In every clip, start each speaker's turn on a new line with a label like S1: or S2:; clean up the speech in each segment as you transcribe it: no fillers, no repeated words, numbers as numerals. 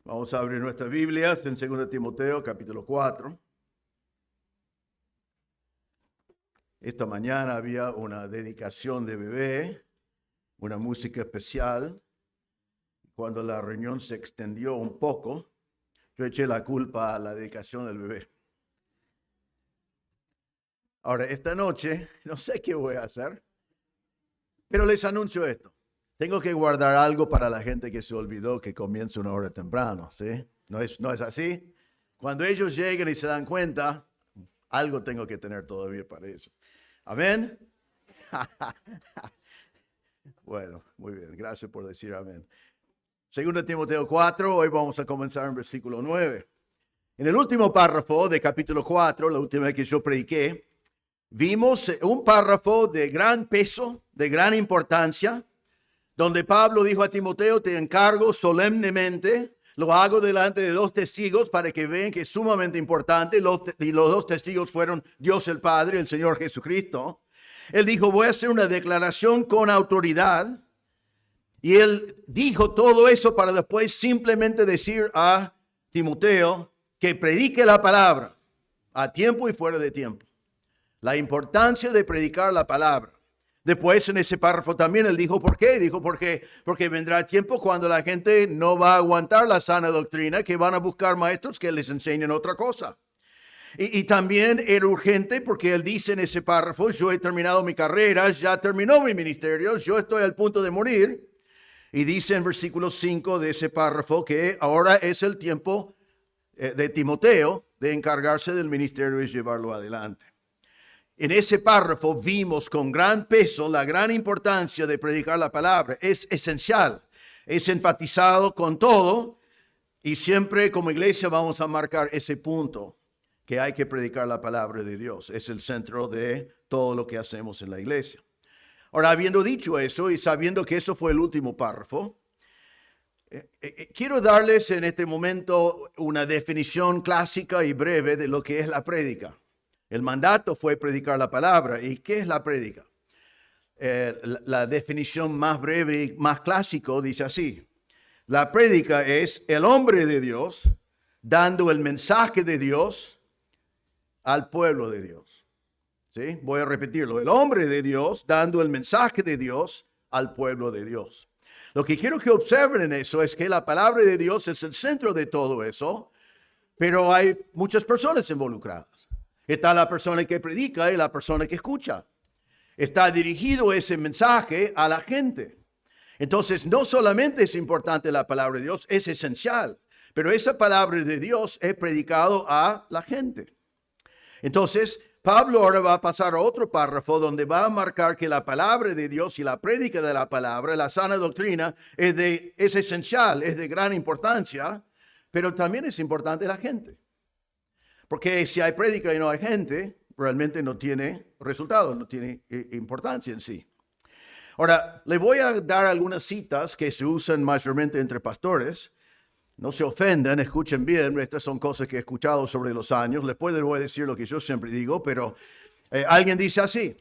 S1: Vamos a abrir nuestras Biblias en 2 Timoteo, capítulo 4. Esta mañana había una dedicación de bebé, una música especial. Cuando la reunión se extendió un poco, yo eché la culpa a la dedicación del bebé. Ahora, esta noche, no sé qué voy a hacer, pero les anuncio esto. Tengo que guardar algo para la gente que se olvidó que comienza una hora temprano, ¿sí? ¿No es así? Cuando ellos lleguen y se dan cuenta, algo tengo que tener todavía para ellos. ¿Amén? Bueno, muy bien. Gracias por decir amén. 2 Timoteo 4, hoy vamos a comenzar en versículo 9. En el último párrafo de capítulo 4, la última vez que yo prediqué, vimos un párrafo de gran peso, de gran importancia, donde Pablo dijo a Timoteo: te encargo solemnemente, lo hago delante de 2 testigos para que vean que es sumamente importante. Y los 2 testigos fueron Dios el Padre y el Señor Jesucristo. Él dijo: voy a hacer una declaración con autoridad. Y él dijo todo eso para después simplemente decir a Timoteo que predique la palabra a tiempo y fuera de tiempo. La importancia de predicar la palabra. Después en ese párrafo también él dijo por qué. Dijo porque vendrá tiempo cuando la gente no va a aguantar la sana doctrina, que van a buscar maestros que les enseñen otra cosa. Y también era urgente porque él dice en ese párrafo: yo he terminado mi carrera, ya terminó mi ministerio, yo estoy al punto de morir. Y dice en versículo 5 de ese párrafo que ahora es el tiempo de Timoteo de encargarse del ministerio y llevarlo adelante. En ese párrafo vimos con gran peso la gran importancia de predicar la palabra. Es esencial, es enfatizado con todo, y siempre como iglesia vamos a marcar ese punto, que hay que predicar la palabra de Dios. Es el centro de todo lo que hacemos en la iglesia. Ahora, habiendo dicho eso y sabiendo que eso fue el último párrafo, quiero darles en este momento una definición clásica y breve de lo que es la prédica. El mandato fue predicar la palabra. ¿Y qué es la prédica? La definición más breve y más clásico dice así: la prédica es el hombre de Dios dando el mensaje de Dios al pueblo de Dios. ¿Sí? Voy a repetirlo: el hombre de Dios dando el mensaje de Dios al pueblo de Dios. Lo que quiero que observen en eso es que la palabra de Dios es el centro de todo eso, pero hay muchas personas involucradas. Está la persona que predica y la persona que escucha. Está dirigido ese mensaje a la gente. Entonces, no solamente es importante la palabra de Dios, es esencial, pero esa palabra de Dios es predicado a la gente. Entonces, Pablo ahora va a pasar a otro párrafo donde va a marcar que la palabra de Dios y la prédica de la palabra, la sana doctrina, es esencial, es de gran importancia, pero también es importante la gente. Porque si hay prédica y no hay gente, realmente no tiene resultado, no tiene importancia en sí. Ahora, le voy a dar algunas citas que se usan mayormente entre pastores. No se ofendan, escuchen bien, estas son cosas que he escuchado sobre los años. Después les voy a decir lo que yo siempre digo, pero alguien dice así: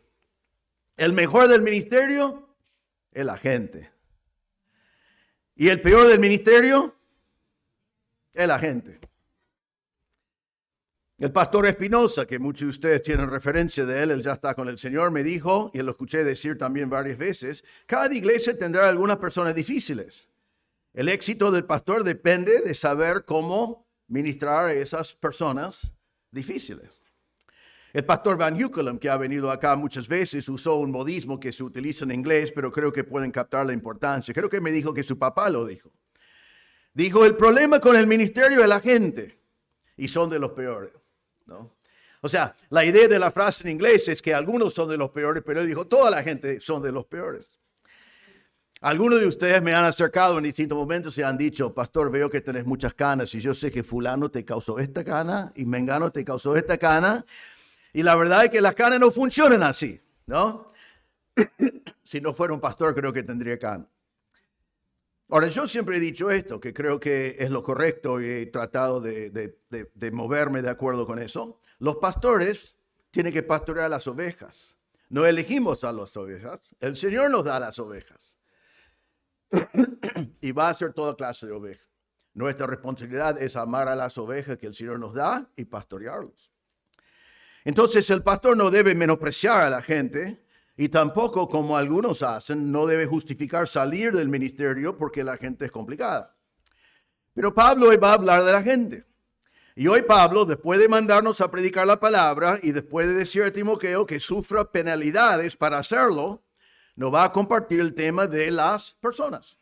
S1: el mejor del ministerio es la gente. Y el peor del ministerio es la gente. El pastor Espinosa, que muchos de ustedes tienen referencia de él ya está con el Señor, me dijo, y lo escuché decir también varias veces: cada iglesia tendrá algunas personas difíciles. El éxito del pastor depende de saber cómo ministrar a esas personas difíciles. El pastor Van Hukelum, que ha venido acá muchas veces, usó un modismo que se utiliza en inglés, pero creo que pueden captar la importancia. Creo que me dijo que su papá lo dijo. Dijo: el problema con el ministerio es la gente, y son de los peores, ¿no? O sea, la idea de la frase en inglés es que algunos son de los peores, pero él dijo: toda la gente son de los peores. Algunos de ustedes me han acercado en distintos momentos y han dicho: pastor, veo que tenés muchas canas y yo sé que fulano te causó esta cana y mengano te causó esta cana. Y la verdad es que las canas no funcionan así, ¿no? Si no fuera un pastor, creo que tendría canas. Ahora, yo siempre he dicho esto, que creo que es lo correcto y he tratado de moverme de acuerdo con eso. Los pastores tienen que pastorear las ovejas. No elegimos a las ovejas, el Señor nos da las ovejas. Y va a ser toda clase de ovejas. Nuestra responsabilidad es amar a las ovejas que el Señor nos da y pastorearlos. Entonces el pastor no debe menospreciar a la gente y tampoco, como algunos hacen, no debe justificar salir del ministerio porque la gente es complicada. Pero Pablo hoy va a hablar de la gente. Y hoy Pablo, después de mandarnos a predicar la palabra y después de decir a Timoteo que sufra penalidades para hacerlo, nos va a compartir el tema de las personas.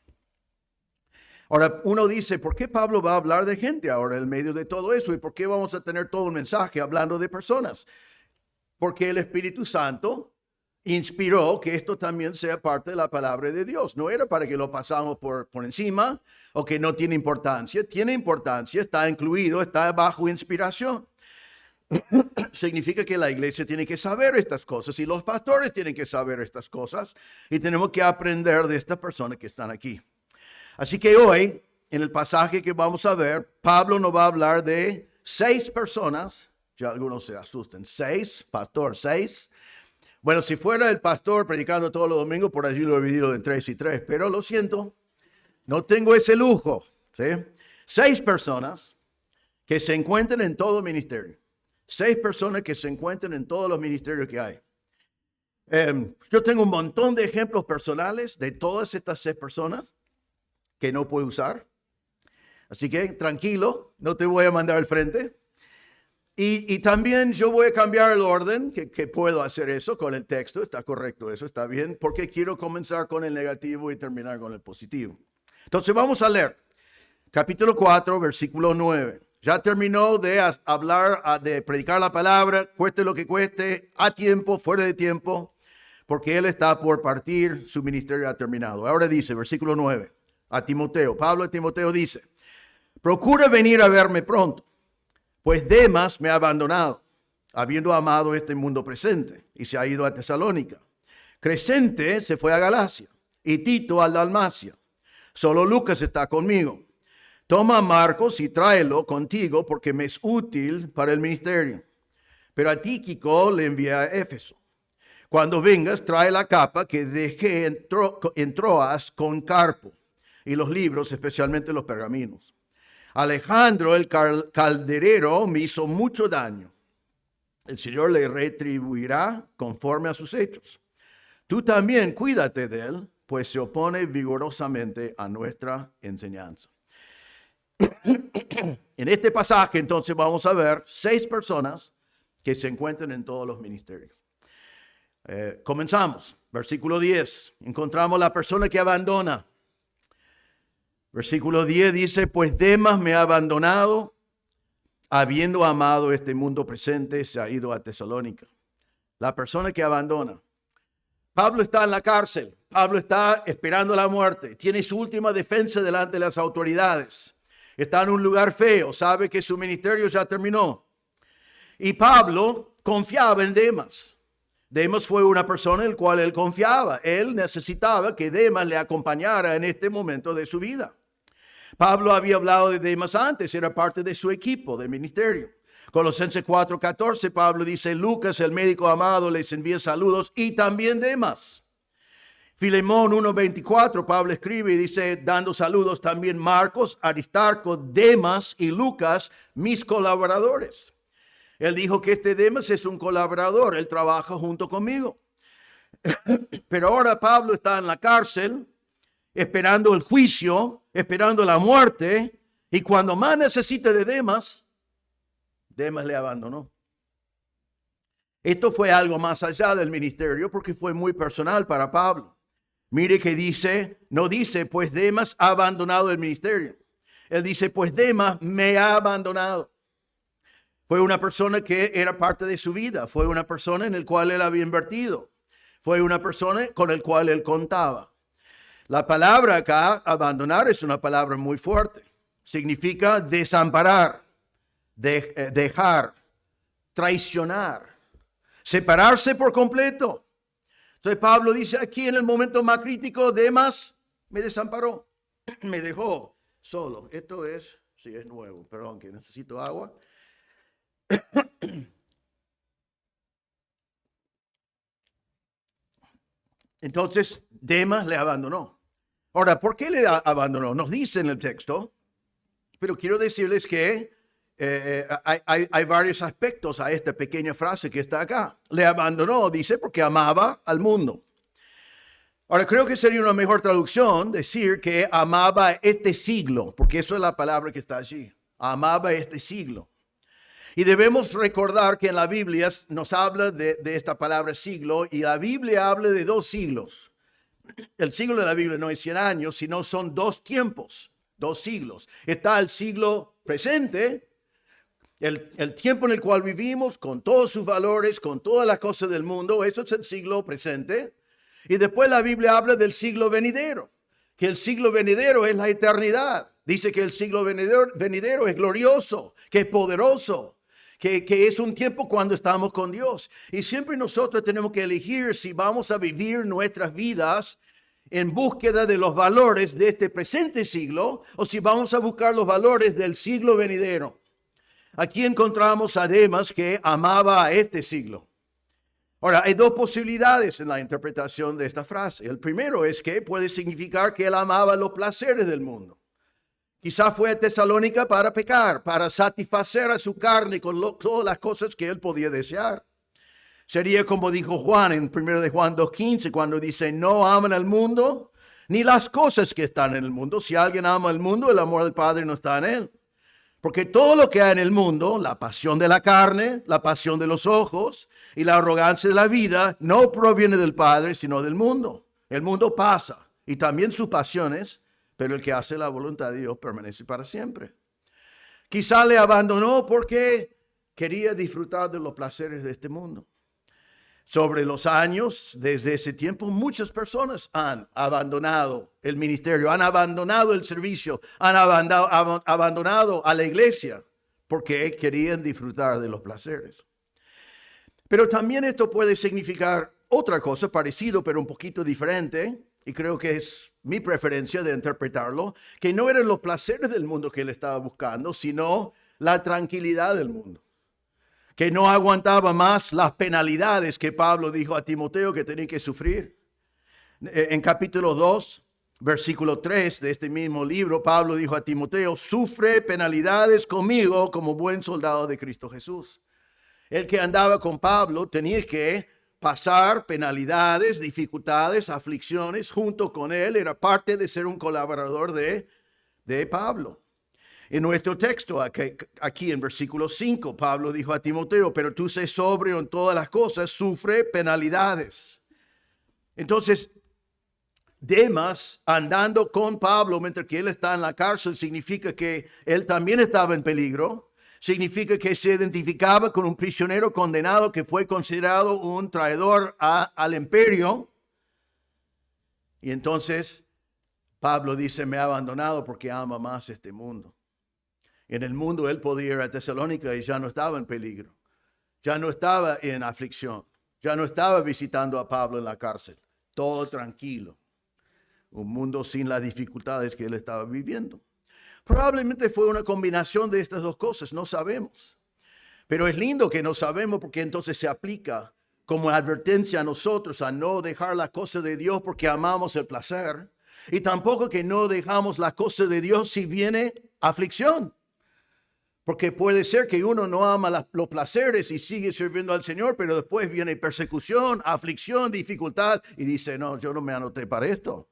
S1: Ahora, uno dice, ¿por qué Pablo va a hablar de gente ahora en medio de todo eso? ¿Y por qué vamos a tener todo un mensaje hablando de personas? Porque el Espíritu Santo inspiró que esto también sea parte de la palabra de Dios. No era para que lo pasamos por encima o que no tiene importancia. Tiene importancia, está incluido, está bajo inspiración. Significa que la iglesia tiene que saber estas cosas y los pastores tienen que saber estas cosas y tenemos que aprender de estas personas que están aquí. Así que hoy, en el pasaje que vamos a ver, Pablo nos va a hablar de 6 personas. Ya algunos se asusten. 6, pastor, 6. Bueno, si fuera el pastor predicando todos los domingos, por allí lo he dividido en 3 y 3. Pero lo siento, no tengo ese lujo. ¿Sí? 6 personas que se encuentran en todo ministerio. 6 personas que se encuentran en todos los ministerios que hay. Yo tengo un montón de ejemplos personales de todas estas 6 personas que no puedo usar. Así que tranquilo, no te voy a mandar al frente. Y también yo voy a cambiar el orden, que puedo hacer eso con el texto. Está correcto, eso está bien, porque quiero comenzar con el negativo y terminar con el positivo. Entonces vamos a leer capítulo 4, versículo 9. Ya terminó de hablar, de predicar la palabra, cueste lo que cueste, a tiempo, fuera de tiempo, porque él está por partir, su ministerio ha terminado. Ahora dice, versículo 9. A Timoteo, Pablo a Timoteo dice, procura venir a verme pronto, pues Demas me ha abandonado, habiendo amado este mundo presente, y se ha ido a Tesalónica. Crescente se fue a Galacia, y Tito a Dalmacia. Solo Lucas está conmigo. Toma a Marcos y tráelo contigo, porque me es útil para el ministerio. Pero a Tíquico le envié a Éfeso. Cuando vengas, trae la capa que dejé en Troas con Carpo, y los libros, especialmente los pergaminos. Alejandro, el calderero, me hizo mucho daño. El Señor le retribuirá conforme a sus hechos. Tú también cuídate de él, pues se opone vigorosamente a nuestra enseñanza. En este pasaje, entonces, vamos a ver 6 personas que se encuentran en todos los ministerios. Comenzamos. Versículo 10. Encontramos la persona que abandona. Versículo 10 dice, pues Demas me ha abandonado, habiendo amado este mundo presente, se ha ido a Tesalónica. La persona que abandona. Pablo está en la cárcel, Pablo está esperando la muerte, tiene su última defensa delante de las autoridades. Está en un lugar feo, sabe que su ministerio ya terminó. Y Pablo confiaba en Demas. Demas fue una persona en la cual él confiaba. Él necesitaba que Demas le acompañara en este momento de su vida. Pablo había hablado de Demas antes, era parte de su equipo de ministerio. Colosenses 4:14, Pablo dice, Lucas, el médico amado, les envía saludos y también Demas. Filemón 1:24, Pablo escribe y dice, dando saludos también Marcos, Aristarco, Demas y Lucas, mis colaboradores. Él dijo que este Demas es un colaborador, él trabaja junto conmigo. Pero ahora Pablo está en la cárcel, esperando el juicio, esperando la muerte, y cuando más necesita de Demas, Demas le abandonó. Esto fue algo más allá del ministerio porque fue muy personal para Pablo. Mire que dice, no dice, pues Demas ha abandonado el ministerio. Él dice, pues Demas me ha abandonado. Fue una persona que era parte de su vida, fue una persona en la cual él había invertido, fue una persona con la cual él contaba. La palabra acá, abandonar, es una palabra muy fuerte. Significa desamparar, dejar, traicionar, separarse por completo. Entonces Pablo dice aquí en el momento más crítico, Demas me desamparó, me dejó solo. Esto es, sí es nuevo, perdón que necesito agua. Entonces Demas le abandonó. Ahora, ¿por qué le abandonó? Nos dice en el texto, Pero quiero decirles que hay varios aspectos a esta pequeña frase que está acá. Le abandonó, dice, porque amaba al mundo. Ahora, creo que sería una mejor traducción decir que amaba este siglo, porque eso es la palabra que está allí. Amaba este siglo. Y debemos recordar que en la Biblia nos habla de esta palabra siglo, y la Biblia habla de 2 siglos. El siglo de la Biblia no es 100 años, sino son 2 tiempos, 2 siglos. Está el siglo presente, el tiempo en el cual vivimos, con todos sus valores, con todas las cosas del mundo. Eso es el siglo presente. Y después la Biblia habla del siglo venidero, que el siglo venidero es la eternidad. Dice que el siglo venidero es glorioso, que es poderoso, que es un tiempo cuando estamos con Dios. Y siempre nosotros tenemos que elegir si vamos a vivir nuestras vidas en búsqueda de los valores de este presente siglo o si vamos a buscar los valores del siglo venidero. Aquí encontramos a Demas que amaba a este siglo. Ahora, hay 2 posibilidades en la interpretación de esta frase. El primero es que puede significar que él amaba los placeres del mundo. Quizá fue a Tesalónica para pecar, para satisfacer a su carne con todas las cosas que él podía desear. Sería como dijo Juan en 1 de Juan 2:15, cuando dice, no aman al mundo ni las cosas que están en el mundo. Si alguien ama al mundo, el amor del Padre no está en él. Porque todo lo que hay en el mundo, la pasión de la carne, la pasión de los ojos y la arrogancia de la vida, no proviene del Padre, sino del mundo. El mundo pasa y también sus pasiones, pero el que hace la voluntad de Dios permanece para siempre. Quizá le abandonó porque quería disfrutar de los placeres de este mundo. Sobre los años, desde ese tiempo, muchas personas han abandonado el ministerio, han abandonado el servicio, han abandonado a la iglesia porque querían disfrutar de los placeres. Pero también esto puede significar otra cosa, parecido pero un poquito diferente, y creo que es mi preferencia de interpretarlo, que no eran los placeres del mundo que él estaba buscando, sino la tranquilidad del mundo. Que no aguantaba más las penalidades que Pablo dijo a Timoteo que tenía que sufrir. En capítulo 2, versículo 3 de este mismo libro, Pablo dijo a Timoteo, sufre penalidades conmigo como buen soldado de Cristo Jesús. El que andaba con Pablo tenía que pasar penalidades, dificultades, aflicciones junto con él. Era parte de ser un colaborador de Pablo. En nuestro texto, aquí en versículo 5, Pablo dijo a Timoteo, pero tú sé sobrio en todas las cosas, sufre penalidades. Entonces, Demas andando con Pablo mientras que él está en la cárcel significa que él también estaba en peligro. Significa que se identificaba con un prisionero condenado que fue considerado un traidor al imperio. Y entonces Pablo dice, me ha abandonado porque ama más este mundo. En el mundo él podía ir a Tesalónica y ya no estaba en peligro. Ya no estaba en aflicción. Ya no estaba visitando a Pablo en la cárcel. Todo tranquilo. Un mundo sin las dificultades que él estaba viviendo. Probablemente fue una combinación de estas 2 cosas, no sabemos. Pero es lindo que no sabemos porque entonces se aplica como advertencia a nosotros a no dejar las cosas de Dios porque amamos el placer. Y tampoco que no dejamos las cosas de Dios si viene aflicción. Porque puede ser que uno no ama los placeres y sigue sirviendo al Señor, pero después viene persecución, aflicción, dificultad y dice, no, yo no me anoté para esto.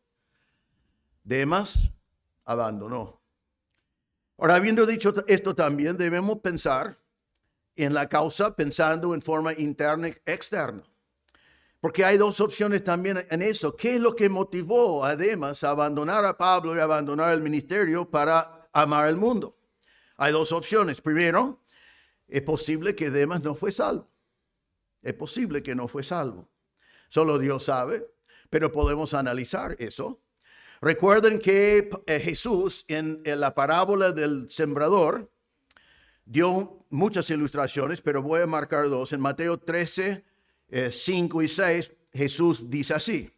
S1: Demas abandonó. Ahora, habiendo dicho esto también, debemos pensar en la causa pensando en forma interna y externa. Porque hay 2 opciones también en eso. ¿Qué es lo que motivó a Demas a abandonar a Pablo y abandonar el ministerio para amar el mundo? Hay 2 opciones. Primero, es posible que Demas no fue salvo. Es posible que no fue salvo. Solo Dios sabe, pero podemos analizar eso. Recuerden que Jesús en la parábola del sembrador dio muchas ilustraciones, pero voy a marcar 2. En Mateo 13, 5 y 6, Jesús dice así.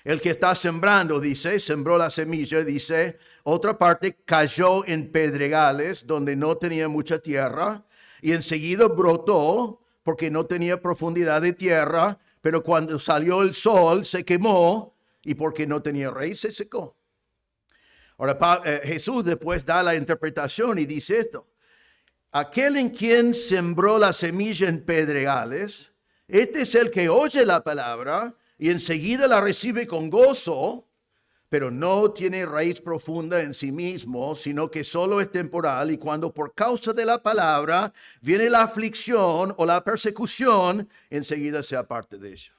S1: El que está sembrando, dice, sembró la semilla, dice, otra parte cayó en pedregales donde no tenía mucha tierra y enseguida brotó porque no tenía profundidad de tierra, pero cuando salió el sol se quemó y porque no tenía raíz se secó. Ahora, Jesús después da la interpretación y dice esto. Aquel en quien sembró la semilla en pedregales, este es el que oye la palabra y enseguida la recibe con gozo, pero no tiene raíz profunda en sí mismo, sino que solo es temporal, y cuando por causa de la palabra viene la aflicción o la persecución, enseguida se aparte de ella.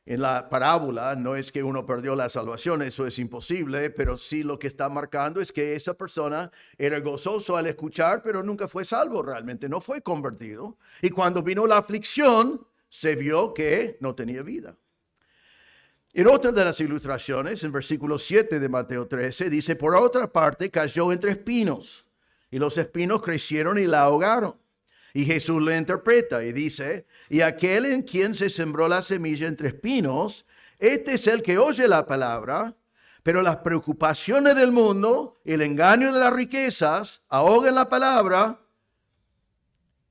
S1: En la parábola no es que uno perdió la salvación, eso es imposible, pero sí lo que está marcando es que esa persona era gozoso al escuchar, pero nunca fue salvo realmente, no fue convertido. Y cuando vino la aflicción, se vio que no tenía vida. En otra de las ilustraciones, en versículo 7 de Mateo 13, dice, por otra parte cayó entre espinos, y los espinos crecieron y la ahogaron. Y Jesús le interpreta y dice, y aquel en quien se sembró la semilla entre espinos, este es el que oye la palabra, pero las preocupaciones del mundo, el engaño de las riquezas, ahogan la palabra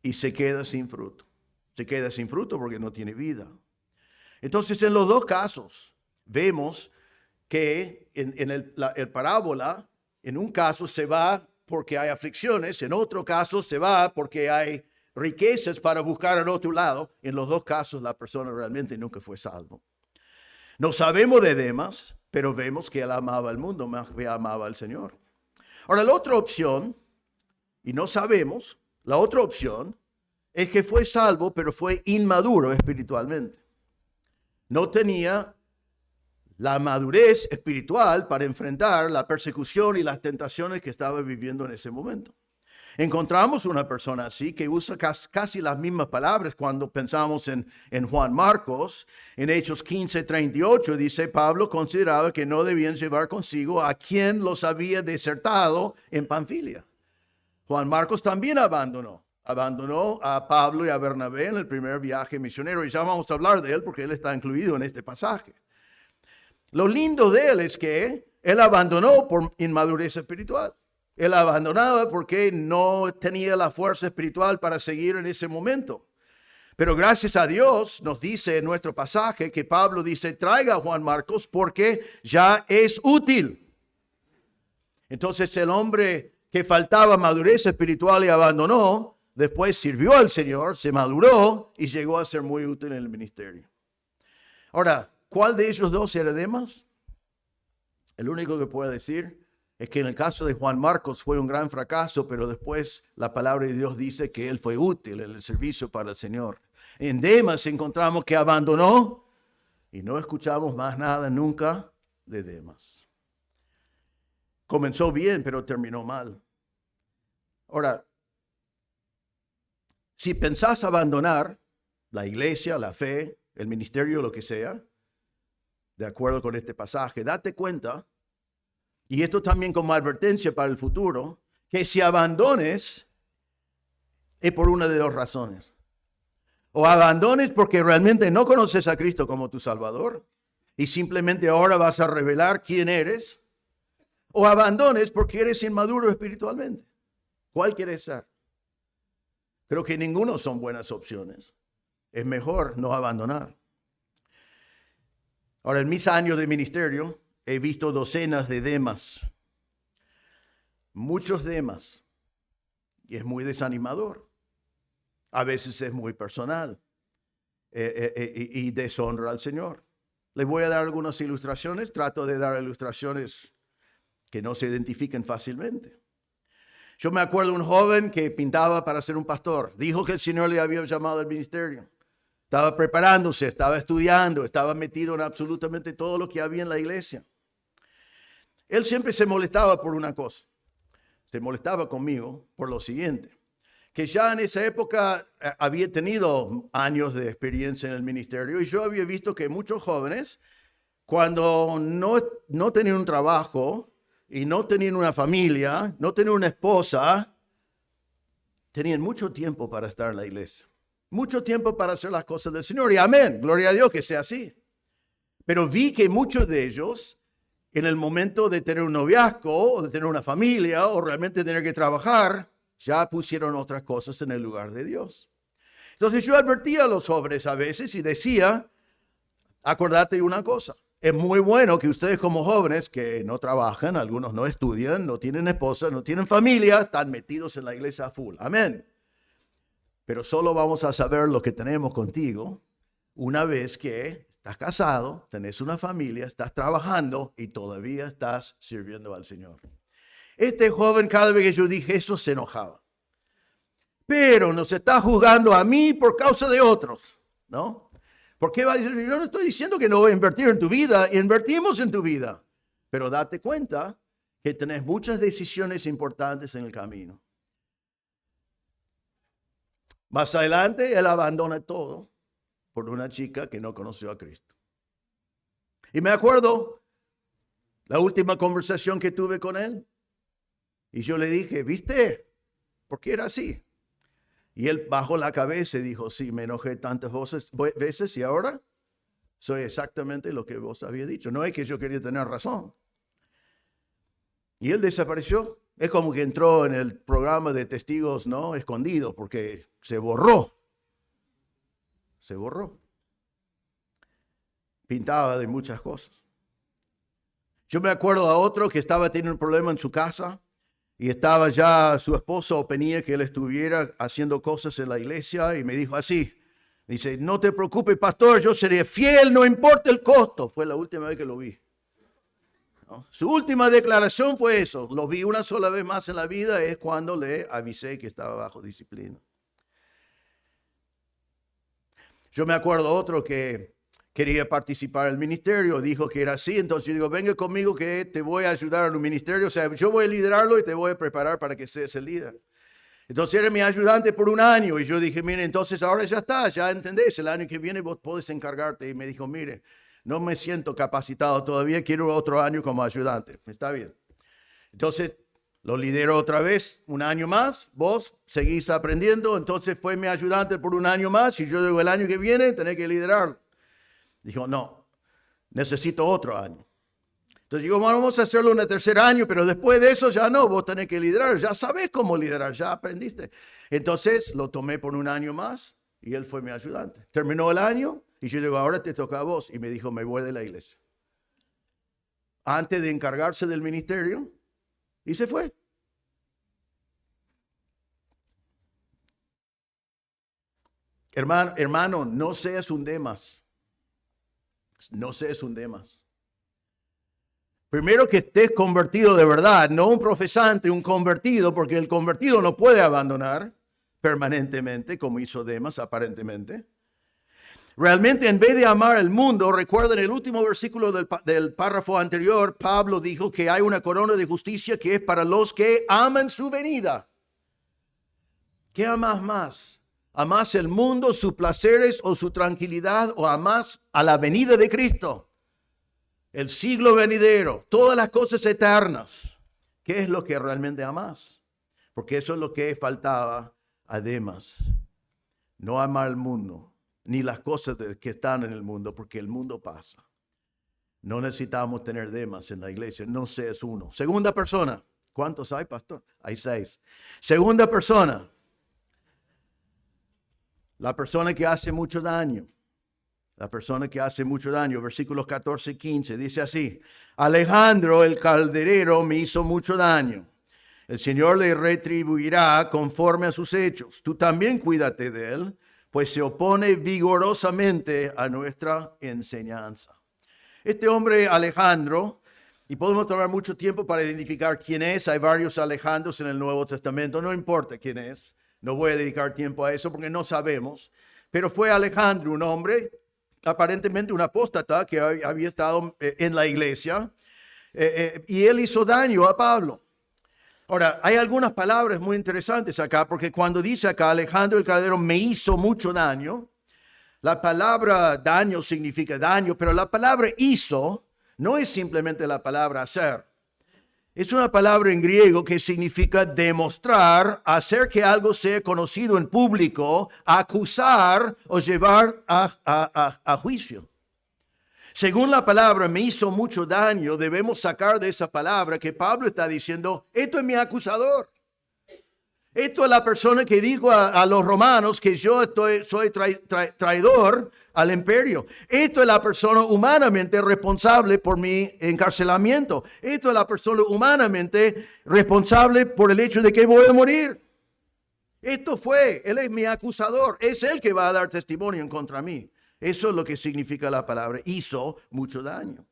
S1: y se queda sin fruto. Se queda sin fruto porque no tiene vida. Entonces, en los dos casos, vemos que en el parábola, en un caso se va porque hay aflicciones, en otro caso se va porque hay riquezas para buscar al otro lado. En los dos casos la persona realmente nunca fue salvo. No sabemos de Demas, pero vemos que él amaba al mundo más que amaba al Señor. Ahora, la otra opción, y no sabemos, la otra opción es que fue salvo, pero fue inmaduro espiritualmente. No tenía la madurez espiritual para enfrentar la persecución y las tentaciones que estaba viviendo en ese momento. Encontramos una persona así que usa casi las mismas palabras cuando pensamos en Juan Marcos. En Hechos 15:38 dice, Pablo consideraba que no debían llevar consigo a quien los había desertado en Panfilia. Juan Marcos también abandonó a Pablo y a Bernabé en el primer viaje misionero. Y ya vamos a hablar de él porque él está incluido en este pasaje. Lo lindo de él es que él abandonó por inmadurez espiritual. Él abandonaba porque no tenía la fuerza espiritual para seguir en ese momento. Pero gracias a Dios nos dice en nuestro pasaje que Pablo dice, traiga a Juan Marcos porque ya es útil. Entonces el hombre que faltaba madurez espiritual y abandonó, después sirvió al Señor, se maduró y llegó a ser muy útil en el ministerio. Ahora, ¿cuál de ellos dos era Demas? El único que puedo decir es que en el caso de Juan Marcos fue un gran fracaso, pero después la palabra de Dios dice que él fue útil en el servicio para el Señor. En Demas encontramos que abandonó y no escuchamos más nada nunca de Demas. Comenzó bien, pero terminó mal. Ahora, si pensás abandonar la iglesia, la fe, el ministerio, lo que sea, de acuerdo con este pasaje, date cuenta, y esto también como advertencia para el futuro, que si abandones es por una de dos razones. O abandones porque realmente no conoces a Cristo como tu Salvador y simplemente ahora vas a revelar quién eres. O abandones porque eres inmaduro espiritualmente. ¿Cuál quieres ser? Creo que ninguno son buenas opciones. Es mejor no abandonar. Ahora, en mis años de ministerio, he visto docenas de Demas, muchos Demas, y es muy desanimador. A veces es muy personal y deshonra al Señor. Les voy a dar algunas ilustraciones, trato de dar ilustraciones que no se identifiquen fácilmente. Yo me acuerdo de un joven que pintaba para ser un pastor, dijo que el Señor le había llamado al ministerio. Estaba preparándose, estaba estudiando, estaba metido en absolutamente todo lo que había en la iglesia. Él siempre se molestaba por una cosa. Se molestaba conmigo por lo siguiente. Que ya en esa época había tenido años de experiencia en el ministerio y yo había visto que muchos jóvenes, cuando no tenían un trabajo y no tenían una familia, no tenían una esposa, tenían mucho tiempo para estar en la iglesia. Mucho tiempo para hacer las cosas del Señor. Y amén, gloria a Dios que sea así. Pero vi que muchos de ellos, en el momento de tener un noviazgo o de tener una familia o realmente tener que trabajar, ya pusieron otras cosas en el lugar de Dios. Entonces yo advertía a los jóvenes a veces y decía, acordate de una cosa, es muy bueno que ustedes como jóvenes que no trabajan, algunos no estudian, no tienen esposa, no tienen familia, están metidos en la iglesia a full. Amén. Pero solo vamos a saber lo que tenemos contigo una vez que estás casado, tenés una familia, estás trabajando y todavía estás sirviendo al Señor. Este joven, cada vez que yo dije eso, se enojaba. Pero nos está juzgando a mí por causa de otros, ¿no? ¿Por qué va a decir? Yo no estoy diciendo que no voy a invertir en tu vida, invertimos en tu vida. Pero date cuenta que tenés muchas decisiones importantes en el camino. Más adelante, él abandona todo por una chica que no conoció a Cristo. Y me acuerdo la última conversación que tuve con él. Y yo le dije, ¿viste? ¿Por qué era así? Y él bajó la cabeza y dijo, sí, me enojé tantas veces y ahora soy exactamente lo que vos habías dicho. No es que yo quería tener razón. Y él desapareció. Es como que entró en el programa de testigos, ¿no? Escondidos, porque se borró. Se borró. Pintaba de muchas cosas. Yo me acuerdo a otro que estaba teniendo un problema en su casa. Y estaba ya su esposa oponía que él estuviera haciendo cosas en la iglesia y me dijo así, dice, no te preocupes, pastor, yo seré fiel, no importa el costo. Fue la última vez que lo vi. ¿No? Su última declaración fue eso. Lo vi una sola vez más en la vida, es cuando le avisé que estaba bajo disciplina. Yo me acuerdo otro que quería participar en el ministerio, dijo que era así, entonces yo digo, venga conmigo que te voy a ayudar en un ministerio, o sea, yo voy a liderarlo y te voy a preparar para que seas el líder. Entonces era mi ayudante por un año y yo dije, mire, entonces ahora ya está, ya entendés, el año que viene vos podés encargarte. Y me dijo, mire, no me siento capacitado todavía, quiero otro año como ayudante. Está bien. Entonces lo lidero otra vez, un año más, vos seguís aprendiendo, entonces fue mi ayudante por un año más y yo digo, el año que viene tenés que liderarlo. Dijo, no, necesito otro año. Entonces digo, bueno, vamos a hacerlo en el tercer año, pero después de eso ya no, vos tenés que liderar, ya sabés cómo liderar, ya aprendiste. Entonces lo tomé por un año más y él fue mi ayudante. Terminó el año y yo digo, ahora te toca a vos. Y me dijo, me voy de la iglesia. Antes de encargarse del ministerio, y se fue. Hermano, no seas un Demas. No seas un Demas. Primero que estés convertido de verdad, no un profesante, un convertido, porque el convertido no puede abandonar permanentemente, como hizo Demas aparentemente. Realmente, en vez de amar el mundo, recuerden el último versículo del párrafo anterior, Pablo dijo que hay una corona de justicia que es para los que aman su venida. ¿Qué amas más? ¿Amás el mundo, sus placeres o su tranquilidad, o amás a la venida de Cristo? El siglo venidero, todas las cosas eternas. ¿Qué es lo que realmente amás? Porque eso es lo que faltaba a Demas. No amar el mundo, ni las cosas que están en el mundo, porque el mundo pasa. No necesitamos tener Demas en la iglesia, no seas uno. Segunda persona. ¿Cuántos hay, pastor? Hay 6. Segunda persona. La persona que hace mucho daño. La persona que hace mucho daño. Versículos 14 y 15. Dice así. Alejandro el calderero me hizo mucho daño. El Señor le retribuirá conforme a sus hechos. Tú también cuídate de él, pues se opone vigorosamente a nuestra enseñanza. Este hombre Alejandro, y podemos tomar mucho tiempo para identificar quién es. Hay varios Alejandros en el Nuevo Testamento. No importa quién es. No voy a dedicar tiempo a eso porque no sabemos. Pero fue Alejandro, un hombre, aparentemente un apóstata que había estado en la iglesia. Y él hizo daño a Pablo. Ahora, hay algunas palabras muy interesantes acá, porque cuando dice acá Alejandro el calderero me hizo mucho daño, la palabra daño significa daño, pero la palabra hizo no es simplemente la palabra hacer. Es una palabra en griego que significa demostrar, hacer que algo sea conocido en público, acusar o llevar a juicio. Según la palabra me hizo mucho daño, debemos sacar de esa palabra que Pablo está diciendo, esto es mi acusador. Esto es la persona que dijo a los romanos que yo soy traidor al imperio. Esto es la persona humanamente responsable por mi encarcelamiento. Esto es la persona humanamente responsable por el hecho de que voy a morir. Él es mi acusador, es él que va a dar testimonio en contra de mí. Eso es lo que significa la palabra, hizo mucho daño.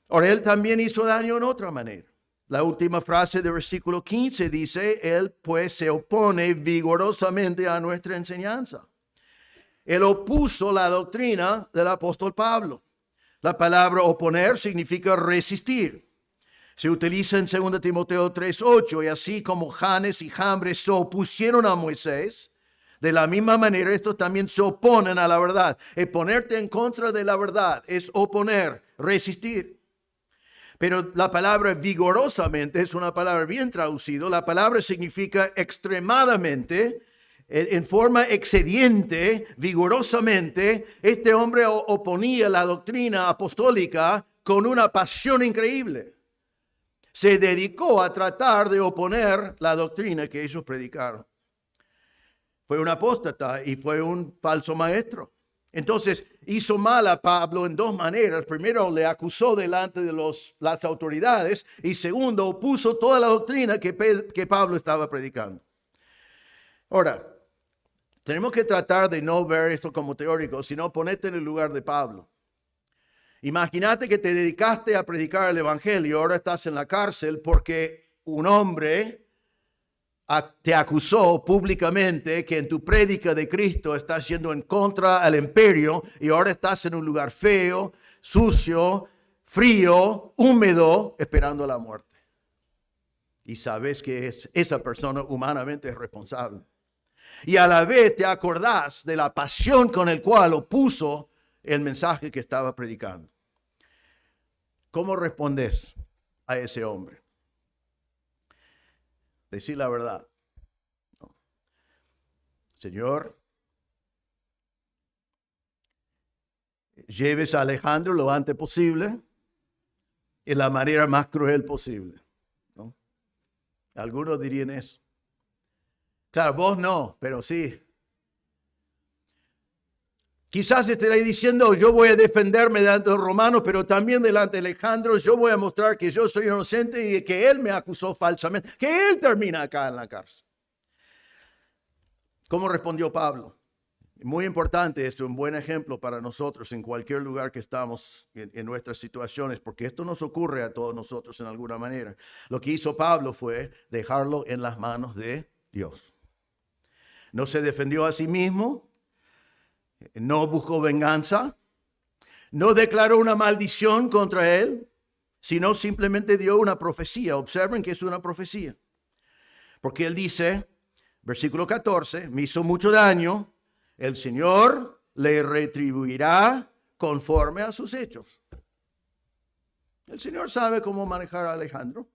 S1: Ahora, él también hizo daño en otra manera. La última frase del versículo 15 dice, él pues se opone vigorosamente a nuestra enseñanza. Él opuso la doctrina del apóstol Pablo. La palabra oponer significa resistir. Se utiliza en 2 Timoteo 3:8, y así como Janes y Jambres se opusieron a Moisés, de la misma manera estos también se oponen a la verdad. El ponerte en contra de la verdad es oponer, resistir. Pero la palabra vigorosamente es una palabra bien traducida. La palabra significa extremadamente, en forma excediente, vigorosamente. Este hombre oponía la doctrina apostólica con una pasión increíble. Se dedicó a tratar de oponer la doctrina que ellos predicaron. Fue un apóstata y fue un falso maestro. Entonces hizo mal a Pablo en dos maneras. Primero, le acusó delante de las autoridades, y segundo, opuso toda la doctrina que Pablo estaba predicando. Ahora, tenemos que tratar de no ver esto como teórico, sino ponerte en el lugar de Pablo. Imagínate que te dedicaste a predicar el evangelio, ahora estás en la cárcel porque un hombre te acusó públicamente que en tu prédica de Cristo estás yendo en contra del imperio, y ahora estás en un lugar feo, sucio, frío, húmedo, esperando la muerte. Y sabes que esa persona humanamente es responsable. Y a la vez te acordás de la pasión con la cual opuso el mensaje que estaba predicando. ¿Cómo respondes a ese hombre? Decir la verdad. No. Señor, lleves a Alejandro lo antes posible, en la manera más cruel posible, ¿no? Algunos dirían eso. Claro, vos no, pero sí. Quizás estaré diciendo, yo voy a defenderme delante de los romanos, pero también delante de Alejandro yo voy a mostrar que yo soy inocente y que él me acusó falsamente, que él termina acá en la cárcel. ¿Cómo respondió Pablo? Muy importante esto, un buen ejemplo para nosotros en cualquier lugar que estamos en nuestras situaciones, porque esto nos ocurre a todos nosotros en alguna manera. Lo que hizo Pablo fue dejarlo en las manos de Dios. No se defendió a sí mismo, no buscó venganza, no declaró una maldición contra él, sino simplemente dio una profecía. Observen que es una profecía. Porque él dice, versículo 14, me hizo mucho daño, el Señor le retribuirá conforme a sus hechos. El Señor sabe cómo manejar a Alejandro.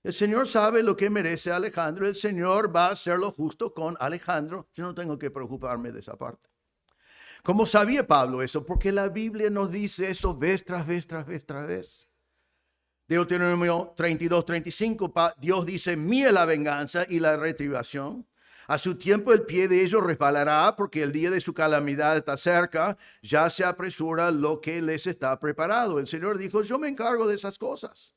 S1: El Señor sabe lo que merece a Alejandro. El Señor va a hacer lo justo con Alejandro. Yo no tengo que preocuparme de esa parte. ¿Cómo sabía Pablo eso? Porque la Biblia nos dice eso vez tras vez, tras vez, tras vez. Deuteronomio 32:35, Dios dice, mía la venganza y la retribución. A su tiempo el pie de ellos resbalará, porque el día de su calamidad está cerca. Ya se apresura lo que les está preparado. El Señor dijo, yo me encargo de esas cosas.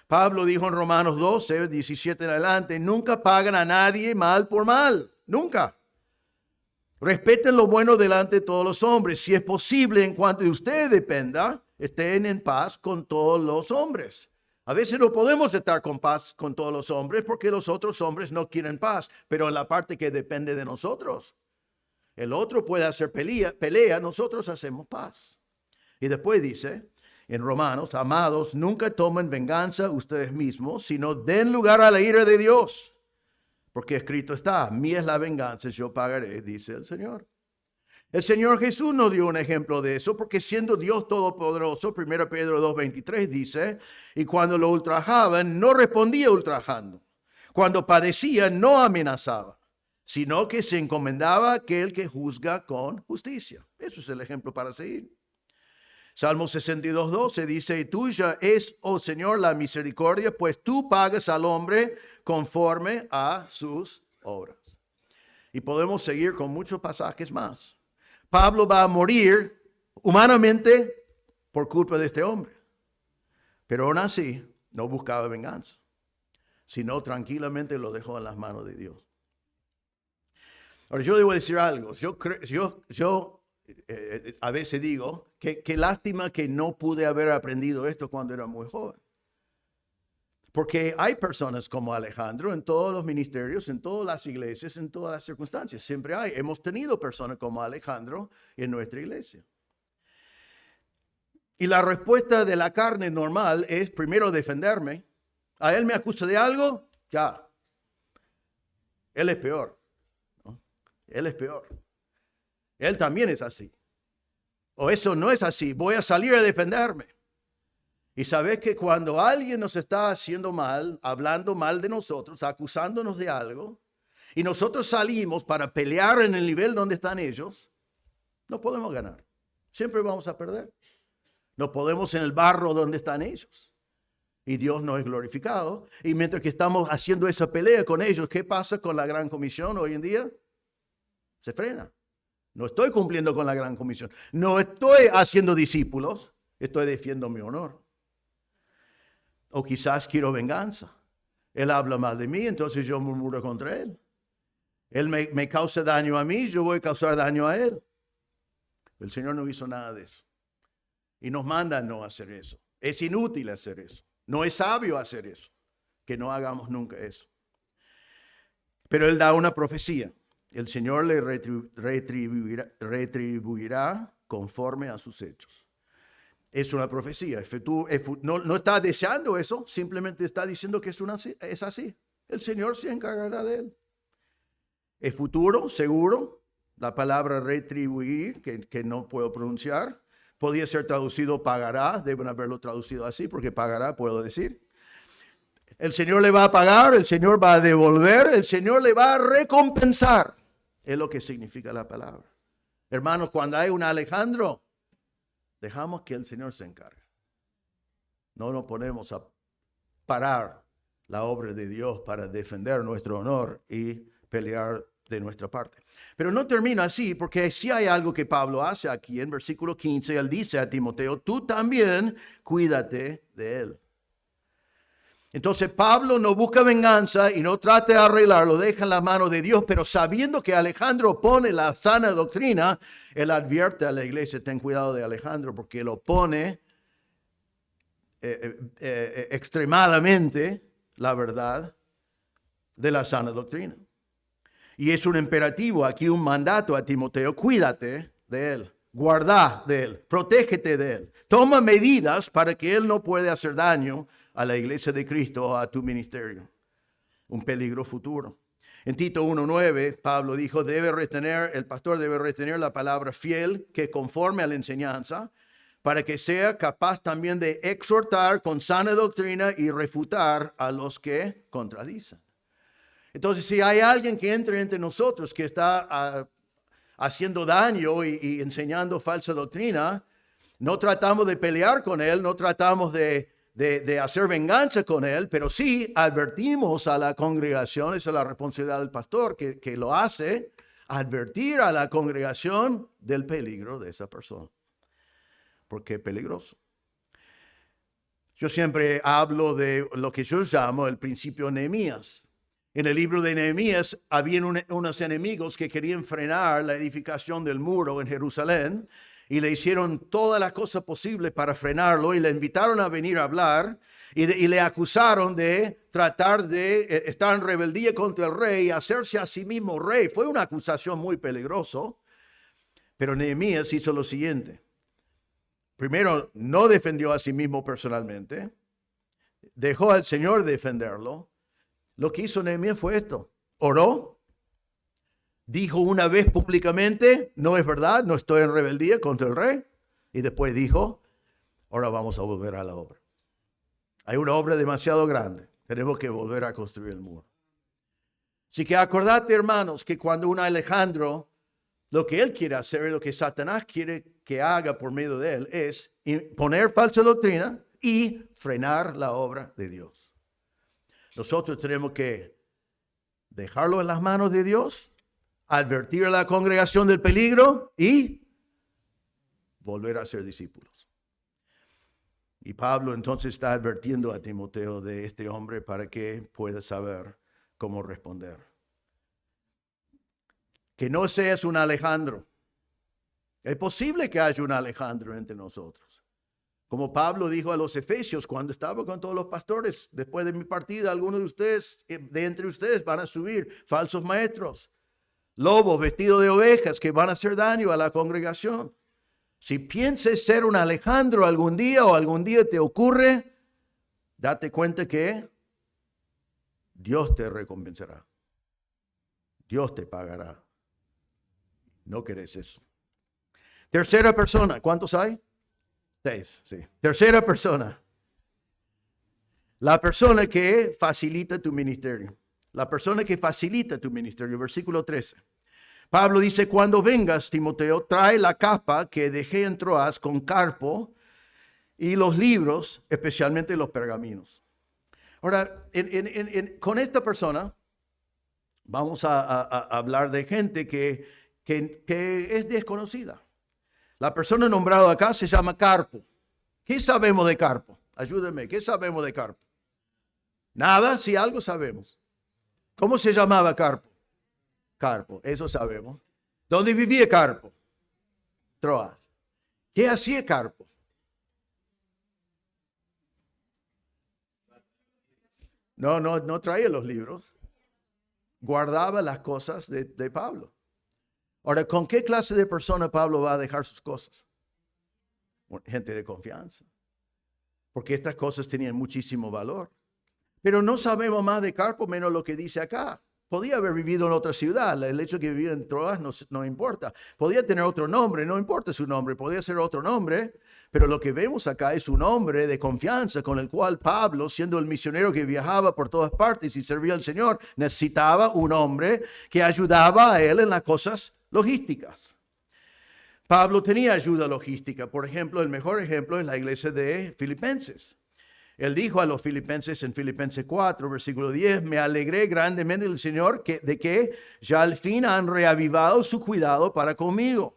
S1: Pablo dijo en Romanos 12:17 en adelante, nunca pagan a nadie mal por mal. Nunca. Respeten lo bueno delante de todos los hombres. Si es posible, en cuanto de ustedes dependa, estén en paz con todos los hombres. A veces no podemos estar con paz con todos los hombres porque los otros hombres no quieren paz, pero en la parte que depende de nosotros. El otro puede hacer pelea, nosotros hacemos paz. Y después dice en Romanos, amados, nunca tomen venganza ustedes mismos, sino den lugar a la ira de Dios. Porque escrito está, mía es la venganza, yo pagaré, dice el Señor. El Señor Jesús nos dio un ejemplo de eso, porque siendo Dios todopoderoso, 1 Pedro 2:23 dice, y cuando lo ultrajaban, no respondía ultrajando. Cuando padecía, no amenazaba, sino que se encomendaba a aquel que juzga con justicia. Eso es el ejemplo para seguir. Salmo 62:12 dice, tuya es, oh Señor, la misericordia, pues tú pagas al hombre conforme a sus obras. Y podemos seguir con muchos pasajes más. Pablo va a morir humanamente por culpa de este hombre. Pero aún así, no buscaba venganza, sino tranquilamente lo dejó en las manos de Dios. Ahora, yo debo decir algo. Yo a veces digo que lástima que no pude haber aprendido esto cuando era muy joven. Porque hay personas como Alejandro en todos los ministerios, en todas las iglesias, en todas las circunstancias. Siempre hay. Hemos tenido personas como Alejandro en nuestra iglesia. Y la respuesta de la carne normal es primero defenderme. A él me acusa de algo, ya. Él es peor. ¿No? Él es peor. Él también es así. O eso no es así. Voy a salir a defenderme. Y sabes que cuando alguien nos está haciendo mal, hablando mal de nosotros, acusándonos de algo, y nosotros salimos para pelear en el nivel donde están ellos, no podemos ganar. Siempre vamos a perder. No podemos en el barro donde están ellos. Y Dios no es glorificado. Y mientras que estamos haciendo esa pelea con ellos, ¿qué pasa con la Gran Comisión hoy en día? Se frena. No estoy cumpliendo con la Gran Comisión. No estoy haciendo discípulos. Estoy defendiendo mi honor. O quizás quiero venganza. Él habla mal de mí, entonces yo murmuro contra él. Él me causa daño a mí, yo voy a causar daño a él. El Señor no hizo nada de eso. Y nos manda a no hacer eso. Es inútil hacer eso. No es sabio hacer eso. Que no hagamos nunca eso. Pero Él da una profecía. El Señor le retribuirá conforme a sus hechos. Es una profecía. No está deseando eso, simplemente está diciendo que es así. El Señor se encargará de él. Es futuro, seguro. La palabra retribuir, que no puedo pronunciar, podía ser traducido pagará. Deben haberlo traducido así, porque pagará, puedo decir. El Señor le va a pagar, el Señor va a devolver, el Señor le va a recompensar. Es lo que significa la palabra. Hermanos, cuando hay un Alejandro, dejamos que el Señor se encargue. No nos ponemos a parar la obra de Dios para defender nuestro honor y pelear de nuestra parte. Pero no termina así, porque sí hay algo que Pablo hace aquí en versículo 15. Él dice a Timoteo, tú también cuídate de él. Entonces Pablo no busca venganza y no trata de arreglarlo, deja en la mano de Dios, pero sabiendo que Alejandro pone la sana doctrina, él advierte a la iglesia, ten cuidado de Alejandro, porque lo pone extremadamente, la verdad, de la sana doctrina. Y es un imperativo, aquí un mandato a Timoteo, cuídate de él, guarda de él, protégete de él. Toma medidas para que él no pueda hacer daño a la iglesia de Cristo o a tu ministerio. Un peligro futuro. En Tito 1:9, Pablo dijo, el pastor debe retener la palabra fiel que conforme a la enseñanza, para que sea capaz también de exhortar con sana doctrina y refutar a los que contradicen. Entonces, si hay alguien que entre entre nosotros que está haciendo daño y enseñando falsa doctrina, no tratamos de pelear con él, no tratamos de hacer venganza con él, pero sí advertimos a la congregación, esa es la responsabilidad del pastor que lo hace, advertir a la congregación del peligro de esa persona, porque es peligroso. Yo siempre hablo de lo que yo llamo el principio Nehemías. En el libro de Nehemías habían unos enemigos que querían frenar la edificación del muro en Jerusalén y le hicieron todas las cosas posibles para frenarlo y le invitaron a venir a hablar y le acusaron de tratar de estar en rebeldía contra el rey y hacerse a sí mismo rey. Fue una acusación muy peligrosa, pero Nehemías hizo lo siguiente. Primero, no defendió a sí mismo personalmente, dejó al Señor defenderlo. Lo que hizo Nehemías fue esto, oró, dijo una vez públicamente, no es verdad, no estoy en rebeldía contra el rey, y después dijo, ahora vamos a volver a la obra. Hay una obra demasiado grande, tenemos que volver a construir el muro. Así que acordate, hermanos, que cuando un Alejandro, lo que él quiere hacer es lo que Satanás quiere que haga por medio de él es poner falsa doctrina y frenar la obra de Dios. Nosotros tenemos que dejarlo en las manos de Dios, advertir a la congregación del peligro y volver a ser discípulos. Y Pablo entonces está advirtiendo a Timoteo de este hombre para que pueda saber cómo responder. Que no seas un Alejandro. Es posible que haya un Alejandro entre nosotros. Como Pablo dijo a los efesios cuando estaba con todos los pastores, después de mi partida, algunos de ustedes, de entre ustedes, van a subir falsos maestros, lobos vestidos de ovejas que van a hacer daño a la congregación. Si pienses ser un Alejandro algún día o algún día te ocurre, date cuenta que Dios te recompensará. Dios te pagará. No querés eso. Tercera persona, ¿cuántos hay? 6, sí. Tercera persona. La persona que facilita tu ministerio. La persona que facilita tu ministerio. Versículo 13. Pablo dice, cuando vengas, Timoteo, trae la capa que dejé en Troas con Carpo y los libros, especialmente los pergaminos. Ahora, con esta persona vamos a hablar de gente que es desconocida. La persona nombrada acá se llama Carpo. ¿Qué sabemos de Carpo? Ayúdenme, ¿qué sabemos de Carpo? Nada, si algo sabemos. ¿Cómo se llamaba Carpo? Carpo, eso sabemos. ¿Dónde vivía Carpo? Troas. ¿Qué hacía Carpo? No traía los libros. Guardaba las cosas de Pablo. Ahora, ¿con qué clase de persona Pablo va a dejar sus cosas? Gente de confianza. Porque estas cosas tenían muchísimo valor. Pero no sabemos más de Carpo menos lo que dice acá. Podía haber vivido en otra ciudad. El hecho de que vivía en Troas no importa. Podía tener otro nombre, no importa su nombre. Podía ser otro nombre. Pero lo que vemos acá es un hombre de confianza con el cual Pablo, siendo el misionero que viajaba por todas partes y servía al Señor, necesitaba un hombre que ayudaba a él en las cosas logísticas. Pablo tenía ayuda logística. Por ejemplo, el mejor ejemplo es la iglesia de Filipenses. Él dijo a los filipenses en Filipenses 4, versículo 10, me alegré grandemente del Señor de que ya al fin han reavivado su cuidado para conmigo.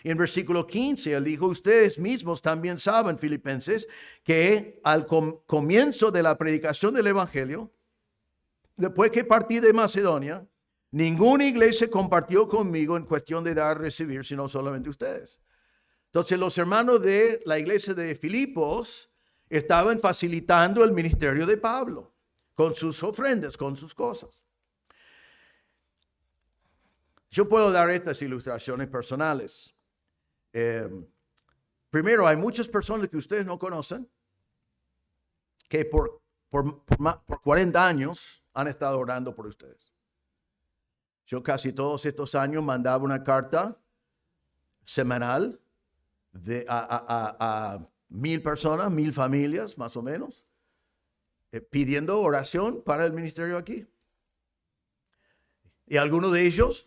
S1: Y en versículo 15, él dijo, ustedes mismos también saben, filipenses, que al comienzo de la predicación del evangelio, después que partí de Macedonia, ninguna iglesia compartió conmigo en cuestión de dar y recibir, sino solamente ustedes. Entonces los hermanos de la iglesia de Filipos estaban facilitando el ministerio de Pablo con sus ofrendas, con sus cosas. Yo puedo dar estas ilustraciones personales. Primero, hay muchas personas que ustedes no conocen que por 40 años han estado orando por ustedes. Yo casi todos estos años mandaba una carta semanal a 1,000 personas, 1,000 familias más o menos, pidiendo oración para el ministerio aquí. Y algunos de ellos,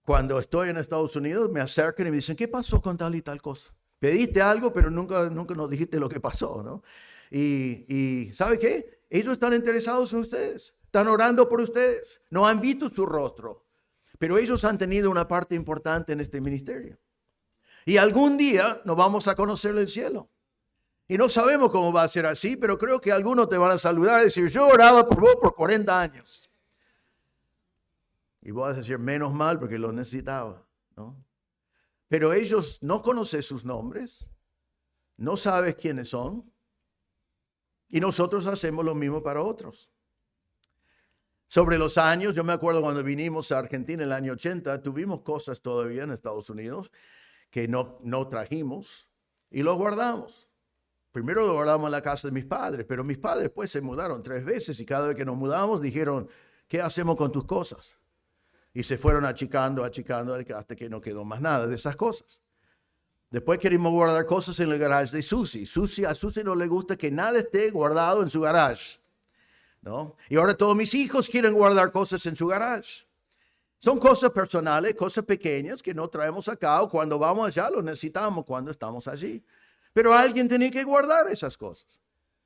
S1: cuando estoy en Estados Unidos, me acercan y me dicen, ¿qué pasó con tal y tal cosa? Pediste algo, pero nunca nos dijiste lo que pasó, ¿no? Y ¿sabe qué? Ellos están interesados en ustedes, están orando por ustedes, no han visto su rostro, pero ellos han tenido una parte importante en este ministerio. Y algún día nos vamos a conocer en el cielo. Y no sabemos cómo va a ser así, pero creo que algunos te van a saludar y decir, yo oraba por vos por 40 años. Y vos vas a decir, menos mal porque lo necesitaba, ¿no? Pero ellos no conocen sus nombres, no sabes quiénes son. Y nosotros hacemos lo mismo para otros. Sobre los años, yo me acuerdo cuando vinimos a Argentina en el año 80, tuvimos cosas todavía en Estados Unidos que no trajimos y los guardamos. Primero lo guardamos en la casa de mis padres, pero mis padres después se mudaron 3 veces y cada vez que nos mudamos dijeron, ¿qué hacemos con tus cosas? Y se fueron achicando hasta que no quedó más nada de esas cosas. Después queríamos guardar cosas en el garage de Susi. A Susi no le gusta que nada esté guardado en su garage, ¿no? Y ahora todos mis hijos quieren guardar cosas en su garage. Son cosas personales, cosas pequeñas que no traemos acá o cuando vamos allá lo necesitamos cuando estamos allí. Pero alguien tiene que guardar esas cosas.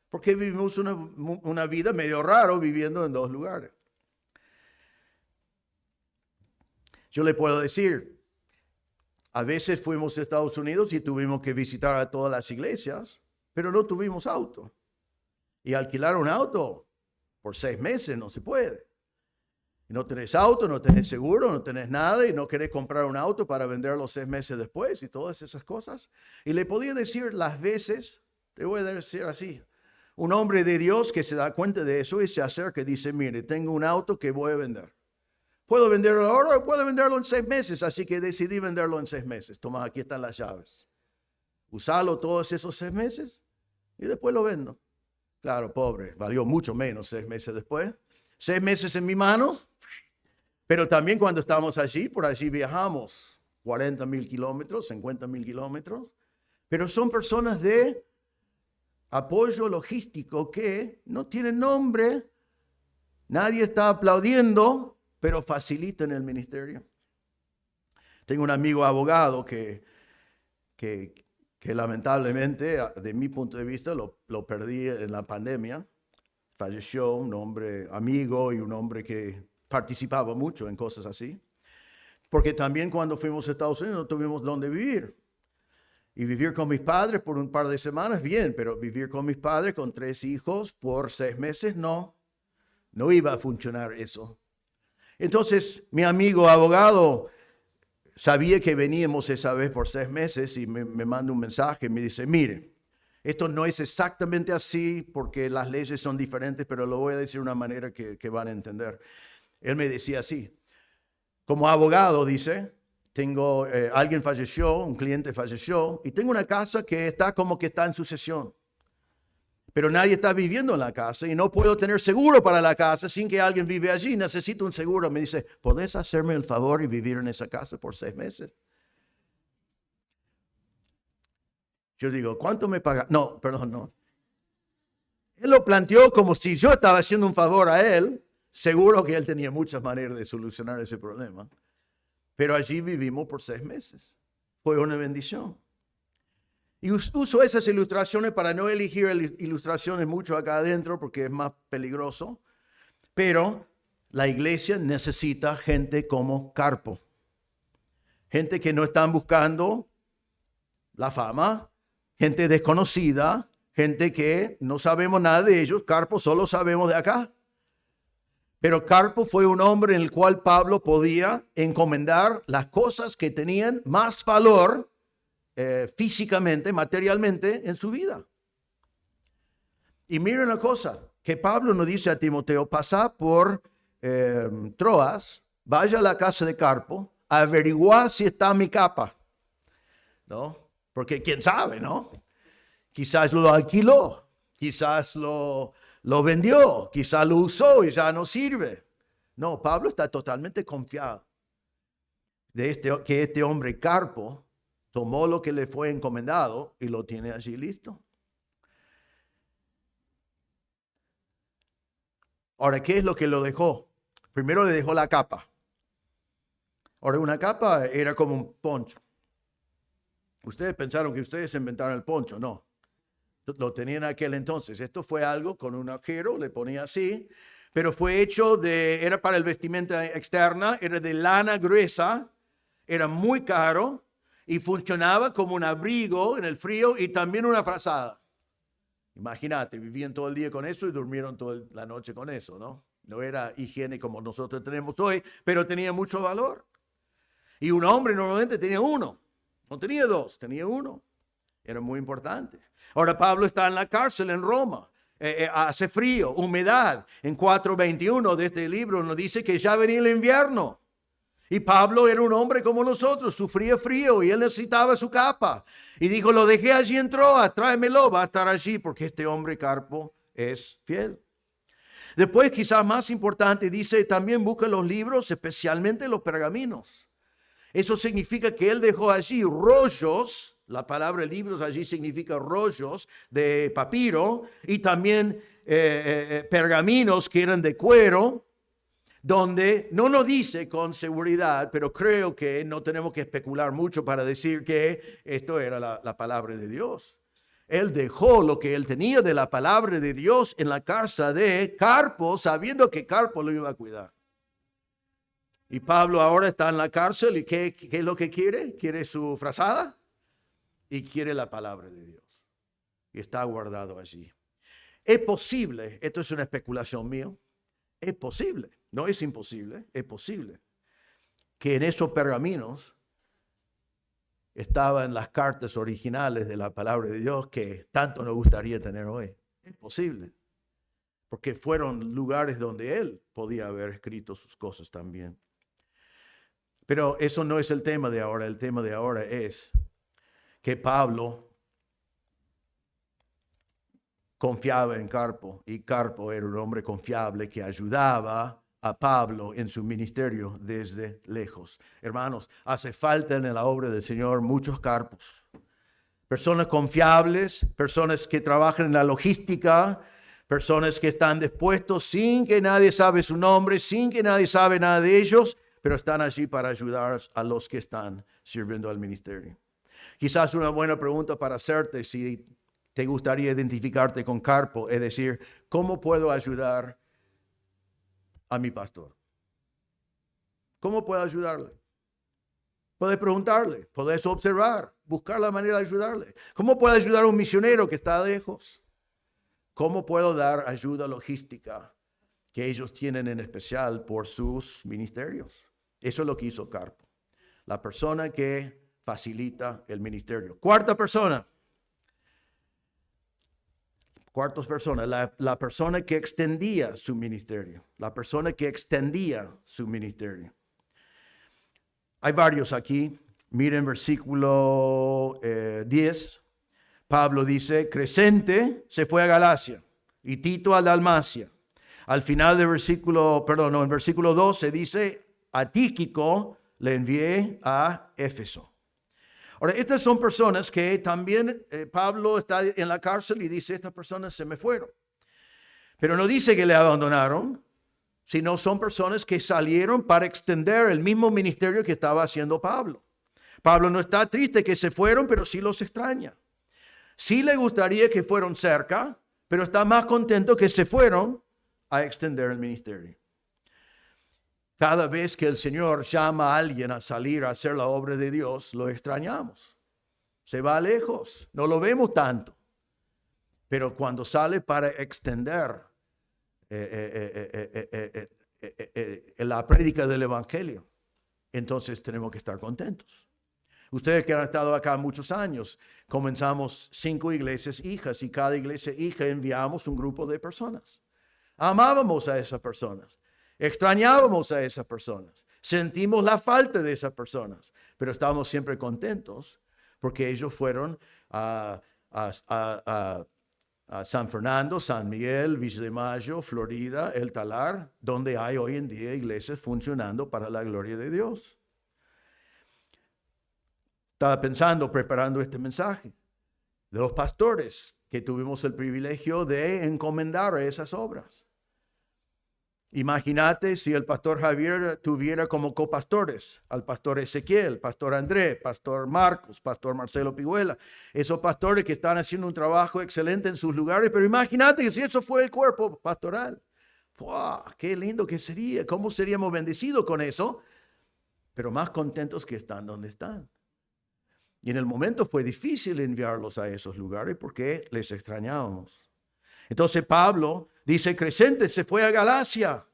S1: Porque vivimos una vida medio raro viviendo en dos lugares. Yo le puedo decir, a veces fuimos a Estados Unidos y tuvimos que visitar a todas las iglesias, pero no tuvimos auto. Y alquilar un auto por 6 meses no se puede. No tenés auto, no tenés seguro, no tenés nada y no querés comprar un auto para venderlo 6 meses después y todas esas cosas. Y le podía decir las veces, te voy a decir así, un hombre de Dios que se da cuenta de eso y se acerca y dice, mire, tengo un auto que voy a vender. Puedo venderlo ahora o puedo venderlo en 6 meses, así que decidí venderlo en 6 meses. Toma, aquí están las llaves. Usalo todos esos 6 meses y después lo vendo. Claro, pobre, valió mucho menos 6 meses después. 6 meses en mis manos, pero también cuando estamos allí, por allí viajamos 40,000 kilómetros, 50,000 kilómetros, pero son personas de apoyo logístico que no tienen nombre, nadie está aplaudiendo, pero facilitan el ministerio. Tengo un amigo abogado que lamentablemente, de mi punto de vista, lo perdí en la pandemia. Falleció, un hombre amigo y un hombre que participaba mucho en cosas así. Porque también cuando fuimos a Estados Unidos no tuvimos dónde vivir. Y vivir con mis padres por un par de semanas, bien, pero vivir con mis padres con 3 hijos por 6 meses, no iba a funcionar eso. Entonces, mi amigo abogado sabía que veníamos esa vez por 6 meses y me manda un mensaje y me dice, mire, esto no es exactamente así porque las leyes son diferentes, pero lo voy a decir de una manera que van a entender. Él me decía así, como abogado, dice, tengo, alguien falleció, un cliente falleció y tengo una casa que está como que está en sucesión. Pero nadie está viviendo en la casa y no puedo tener seguro para la casa sin que alguien vive allí. Necesito un seguro. Me dice, ¿podés hacerme el favor y vivir en esa casa por 6 meses? Yo digo, ¿cuánto me paga? No, perdón, no. Él lo planteó como si yo estaba haciendo un favor a él. Seguro que él tenía muchas maneras de solucionar ese problema. Pero allí vivimos por 6 meses. Fue una bendición. Y uso esas ilustraciones para no elegir ilustraciones mucho acá adentro porque es más peligroso. Pero la iglesia necesita gente como Carpo. Gente que no están buscando la fama. Gente desconocida. Gente que no sabemos nada de ellos. Carpo solo sabemos de acá. Pero Carpo fue un hombre en el cual Pablo podía encomendar las cosas que tenían más valor físicamente, materialmente en su vida. Y mira una cosa, que Pablo nos dice a Timoteo, pasá por Troas, vaya a la casa de Carpo, averigua si está mi capa, ¿no? Porque quién sabe, ¿no? Quizás lo alquiló, quizás lo vendió, quizás lo usó y ya no sirve. No, Pablo está totalmente confiado de que este hombre Carpo tomó lo que le fue encomendado y lo tiene allí listo. Ahora, ¿qué es lo que lo dejó? Primero le dejó la capa. Ahora, una capa era como un poncho. Ustedes pensaron que ustedes inventaron el poncho, no. Lo tenían en aquel entonces. Esto fue algo con un agujero, le ponía así, pero fue hecho era para el vestimenta externa, era de lana gruesa, era muy caro y funcionaba como un abrigo en el frío y también una frazada. Imagínate, vivían todo el día con eso y durmieron toda la noche con eso, ¿no? No era higiene como nosotros tenemos hoy, pero tenía mucho valor. Y un hombre normalmente tenía uno, no tenía 2, tenía uno. Era muy importante. Ahora Pablo está en la cárcel en Roma. Hace frío, humedad. En 4:21 de este libro nos dice que ya venía el invierno. Y Pablo era un hombre como nosotros, sufría frío y él necesitaba su capa. Y dijo, lo dejé allí en Troas, tráemelo, va a estar allí porque este hombre Carpo es fiel. Después, quizás más importante, dice, también busca los libros, especialmente los pergaminos. Eso significa que él dejó allí rollos, la palabra libros allí significa rollos de papiro y también pergaminos que eran de cuero. donde no nos dice con seguridad, pero creo que no tenemos que especular mucho para decir que esto era la palabra de Dios. Él dejó lo que él tenía de la palabra de Dios en la casa de Carpo, sabiendo que Carpo lo iba a cuidar. Y Pablo ahora está en la cárcel y ¿qué es lo que quiere? Quiere su frazada y quiere la palabra de Dios. Y está guardado allí. Es posible, esto es una especulación mía, es posible, no es imposible, es posible que en esos pergaminos estaban las cartas originales de la palabra de Dios que tanto nos gustaría tener hoy. Es posible, porque fueron lugares donde él podía haber escrito sus cosas también. Pero eso no es el tema de ahora. El tema de ahora es que Pablo confiaba en Carpo y Carpo era un hombre confiable que ayudaba a Pablo en su ministerio desde lejos. Hermanos, hace falta en la obra del Señor muchos Carpos. Personas confiables, personas que trabajan en la logística, personas que están dispuestos sin que nadie sabe su nombre, sin que nadie sabe nada de ellos, pero están allí para ayudar a los que están sirviendo al ministerio. Quizás una buena pregunta para hacerte si te gustaría identificarte con Carpo, es decir, ¿cómo puedo ayudar a mi pastor? ¿Cómo puedo ayudarle? Puedes preguntarle, puedes observar, buscar la manera de ayudarle. ¿Cómo puedo ayudar a un misionero que está lejos? ¿Cómo puedo dar ayuda logística que ellos tienen en especial por sus ministerios? Eso es lo que hizo Carpo, la persona que facilita el ministerio. Cuarta persona, la persona que extendía su ministerio, la persona que extendía su ministerio. Hay varios aquí. Miren versículo 10. Pablo dice, Crescente se fue a Galacia y Tito a Dalmacia. Al final del versículo, en versículo 12 dice, a Tíquico le envié a Éfeso. Ahora, estas son personas que también Pablo está en la cárcel y dice, estas personas se me fueron. Pero no dice que le abandonaron, sino son personas que salieron para extender el mismo ministerio que estaba haciendo Pablo. Pablo no está triste que se fueron, pero sí los extraña. Sí le gustaría que fueron cerca, pero está más contento que se fueron a extender el ministerio. Cada vez que el Señor llama a alguien a salir a hacer la obra de Dios, lo extrañamos. Se va lejos, no lo vemos tanto. Pero cuando sale para extender la prédica del Evangelio, entonces tenemos que estar contentos. Ustedes que han estado acá muchos años, comenzamos 5 iglesias hijas y cada iglesia hija enviamos un grupo de personas. Amábamos a esas personas. Extrañábamos a esas personas, sentimos la falta de esas personas, pero estábamos siempre contentos porque ellos fueron a San Fernando, San Miguel, Villa de Mayo, Florida, El Talar, donde hay hoy en día iglesias funcionando para la gloria de Dios. Estaba pensando, preparando este mensaje, de los pastores que tuvimos el privilegio de encomendar a esas obras. Imagínate si el pastor Javier tuviera como copastores al pastor Ezequiel, pastor André, pastor Marcos, pastor Marcelo Piguela, esos pastores que están haciendo un trabajo excelente en sus lugares, pero imagínate que si eso fue el cuerpo pastoral. ¡Wow! ¡Qué lindo que sería! ¿Cómo seríamos bendecidos con eso? Pero más contentos que están donde están. Y en el momento fue difícil enviarlos a esos lugares porque les extrañábamos. Entonces Pablo dice, Crescente se fue a Galacia.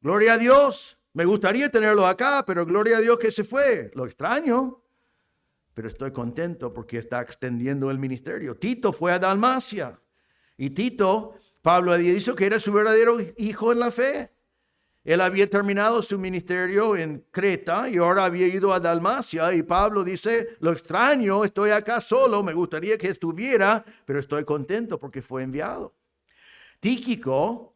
S1: Gloria a Dios. Me gustaría tenerlo acá, pero gloria a Dios que se fue. Lo extraño, pero estoy contento porque está extendiendo el ministerio. Tito fue a Dalmacia. Y Tito, Pablo había dicho que era su verdadero hijo en la fe. Él había terminado su ministerio en Creta y ahora había ido a Dalmacia. Y Pablo dice, lo extraño, estoy acá solo, me gustaría que estuviera, pero estoy contento porque fue enviado. Tíquico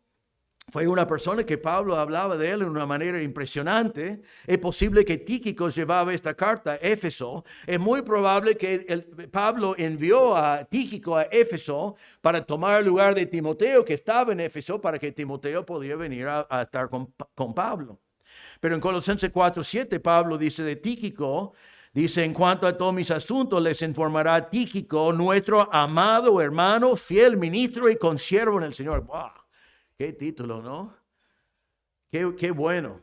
S1: Fue una persona que Pablo hablaba de él de una manera impresionante. Es posible que Tíquico llevaba esta carta a Éfeso. Es muy probable que Pablo envió a Tíquico a Éfeso para tomar el lugar de Timoteo, que estaba en Éfeso, para que Timoteo pudiera venir a estar con Pablo. Pero en Colosenses 4:7 Pablo dice de Tíquico, dice, en cuanto a todos mis asuntos les informará Tíquico, nuestro amado hermano, fiel ministro y consiervo en el Señor. ¡Wow! Qué título, ¿no? Qué bueno.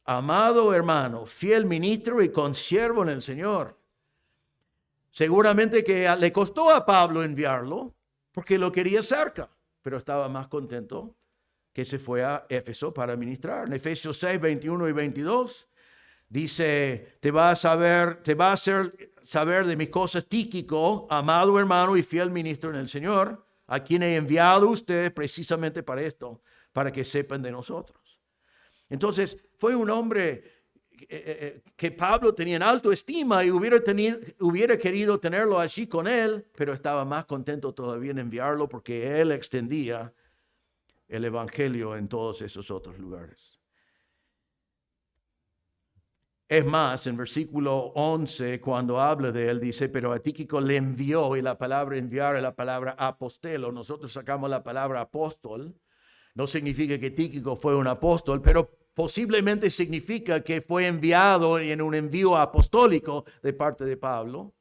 S1: Amado hermano, fiel ministro y consiervo en el Señor. Seguramente que le costó a Pablo enviarlo porque lo quería cerca, pero estaba más contento que se fue a Éfeso para ministrar. En Efesios 6, 21 y 22 dice, te va a hacer saber de mis cosas Tíquico, amado hermano y fiel ministro en el Señor, a quien he enviado a ustedes precisamente para esto, para que sepan de nosotros. Entonces, fue un hombre que Pablo tenía en alta estima y hubiera querido tenerlo allí con él, pero estaba más contento todavía en enviarlo porque él extendía el evangelio en todos esos otros lugares. Es más, en versículo 11, cuando habla de él, dice, pero a Tíquico le envió, y la palabra enviar es la palabra apostelo. Nosotros sacamos la palabra apóstol. No significa que Tíquico fue un apóstol, pero posiblemente significa que fue enviado en un envío apostólico de parte de Pablo.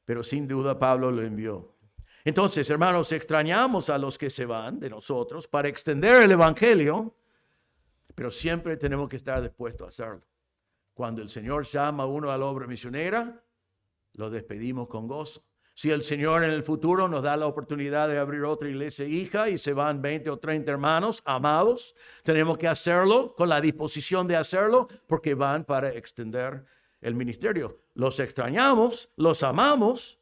S1: Pero sin duda Pablo lo envió. Entonces, hermanos, extrañamos a los que se van de nosotros para extender el evangelio, pero siempre tenemos que estar dispuestos a hacerlo. Cuando el Señor llama a uno a la obra misionera, lo despedimos con gozo. Si el Señor en el futuro nos da la oportunidad de abrir otra iglesia hija y se van 20 o 30 hermanos amados, tenemos que hacerlo con la disposición de hacerlo porque van para extender el ministerio. Los extrañamos, los amamos,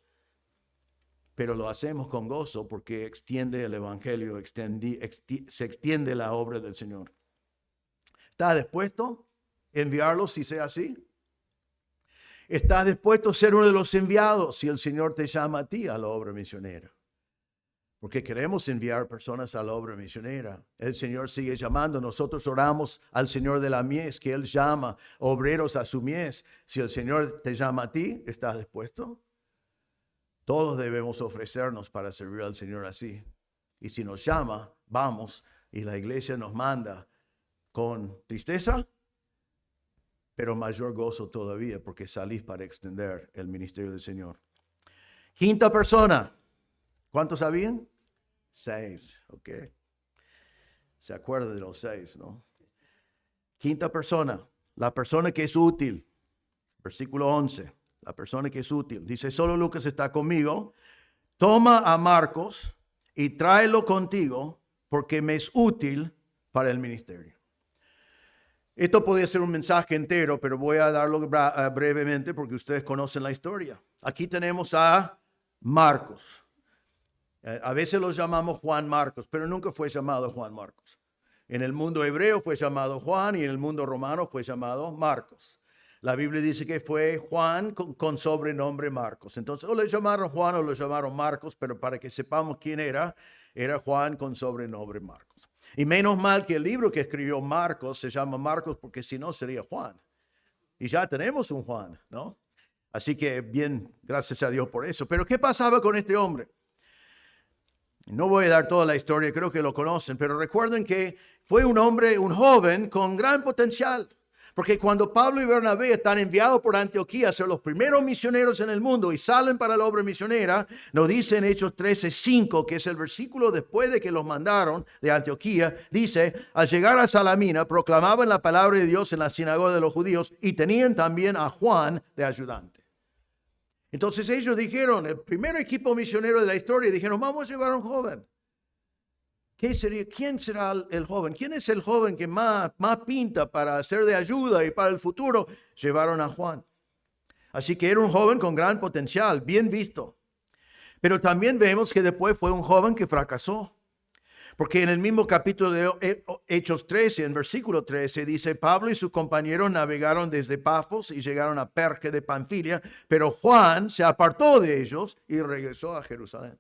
S1: pero lo hacemos con gozo porque extiende el evangelio, se extiende la obra del Señor. ¿Está dispuesto a enviarlo si sea así? ¿Estás dispuesto a ser uno de los enviados si el Señor te llama a ti a la obra misionera? Porque queremos enviar personas a la obra misionera. El Señor sigue llamando. Nosotros oramos al Señor de la mies, que Él llama obreros a su mies. Si el Señor te llama a ti, ¿estás dispuesto? Todos debemos ofrecernos para servir al Señor así. Y si nos llama, vamos. Y la iglesia nos manda con tristeza, pero mayor gozo todavía porque salís para extender el ministerio del Señor. Quinta persona. ¿Cuántos sabían? 6, ok. Se acuerda de los 6, ¿no? Quinta persona, la persona que es útil. Versículo 11, la persona que es útil. Dice, solo Lucas está conmigo. Toma a Marcos y tráelo contigo porque me es útil para el ministerio. Esto podría ser un mensaje entero, pero voy a darlo brevemente porque ustedes conocen la historia. Aquí tenemos a Marcos. A veces lo llamamos Juan Marcos, pero nunca fue llamado Juan Marcos. En el mundo hebreo fue llamado Juan y en el mundo romano fue llamado Marcos. La Biblia dice que fue Juan con sobrenombre Marcos. Entonces, o le llamaron Juan o lo llamaron Marcos, pero para que sepamos quién era Juan con sobrenombre Marcos. Y menos mal que el libro que escribió Marcos se llama Marcos porque si no sería Juan. Y ya tenemos un Juan, ¿no? Así que bien, gracias a Dios por eso. Pero ¿qué pasaba con este hombre? No voy a dar toda la historia, creo que lo conocen, pero recuerden que fue un hombre, un joven con gran potencial. Porque cuando Pablo y Bernabé están enviados por Antioquía a ser los primeros misioneros en el mundo y salen para la obra misionera, nos dice en Hechos 13:5, que es el versículo después de que los mandaron de Antioquía, dice, al llegar a Salamina proclamaban la palabra de Dios en la sinagoga de los judíos y tenían también a Juan de ayudante. Entonces ellos dijeron, el primer equipo misionero de la historia, dijeron, vamos a llevar a un joven. ¿Quién será el joven? ¿Quién es el joven que más pinta para ser de ayuda y para el futuro? Llevaron a Juan. Así que era un joven con gran potencial, bien visto. Pero también vemos que después fue un joven que fracasó. Porque en el mismo capítulo de Hechos 13, en versículo 13, dice, Pablo y sus compañeros navegaron desde Pafos y llegaron a Perge de Panfilia, pero Juan se apartó de ellos y regresó a Jerusalén.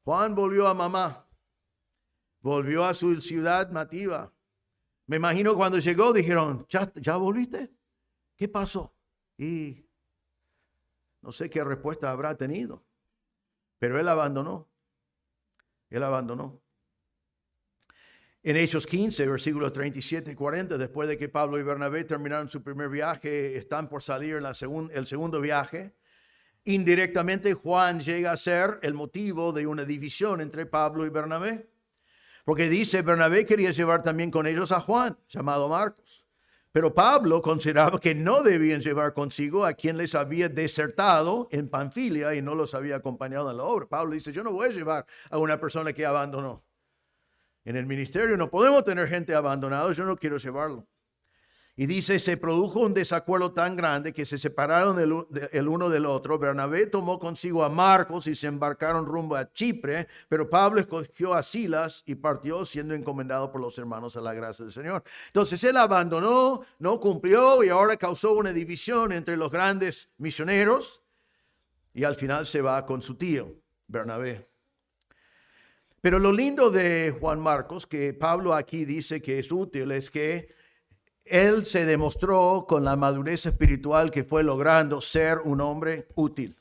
S1: Juan volvió a mamá. volvió a su ciudad nativa. Me imagino cuando llegó dijeron, ¿ya volviste? ¿Qué pasó? Y no sé qué respuesta habrá tenido, pero él abandonó. Él abandonó. En Hechos 15, versículos 37 y 40, después de que Pablo y Bernabé terminaron su primer viaje, están por salir en el segundo viaje. Indirectamente, Juan llega a ser el motivo de una división entre Pablo y Bernabé. Porque dice, Bernabé quería llevar también con ellos a Juan, llamado Marcos. Pero Pablo consideraba que no debían llevar consigo a quien les había desertado en Panfilia y no los había acompañado en la obra. Pablo dice, yo no voy a llevar a una persona que abandonó. En el ministerio no podemos tener gente abandonada, yo no quiero llevarlo. Y dice, se produjo un desacuerdo tan grande que se separaron el uno del otro. Bernabé tomó consigo a Marcos y se embarcaron rumbo a Chipre, pero Pablo escogió a Silas y partió siendo encomendado por los hermanos a la gracia del Señor. Entonces él abandonó, no cumplió y ahora causó una división entre los grandes misioneros y al final se va con su tío, Bernabé. Pero lo lindo de Juan Marcos, que Pablo aquí dice que es útil, es que él se demostró con la madurez espiritual que fue logrando ser un hombre útil.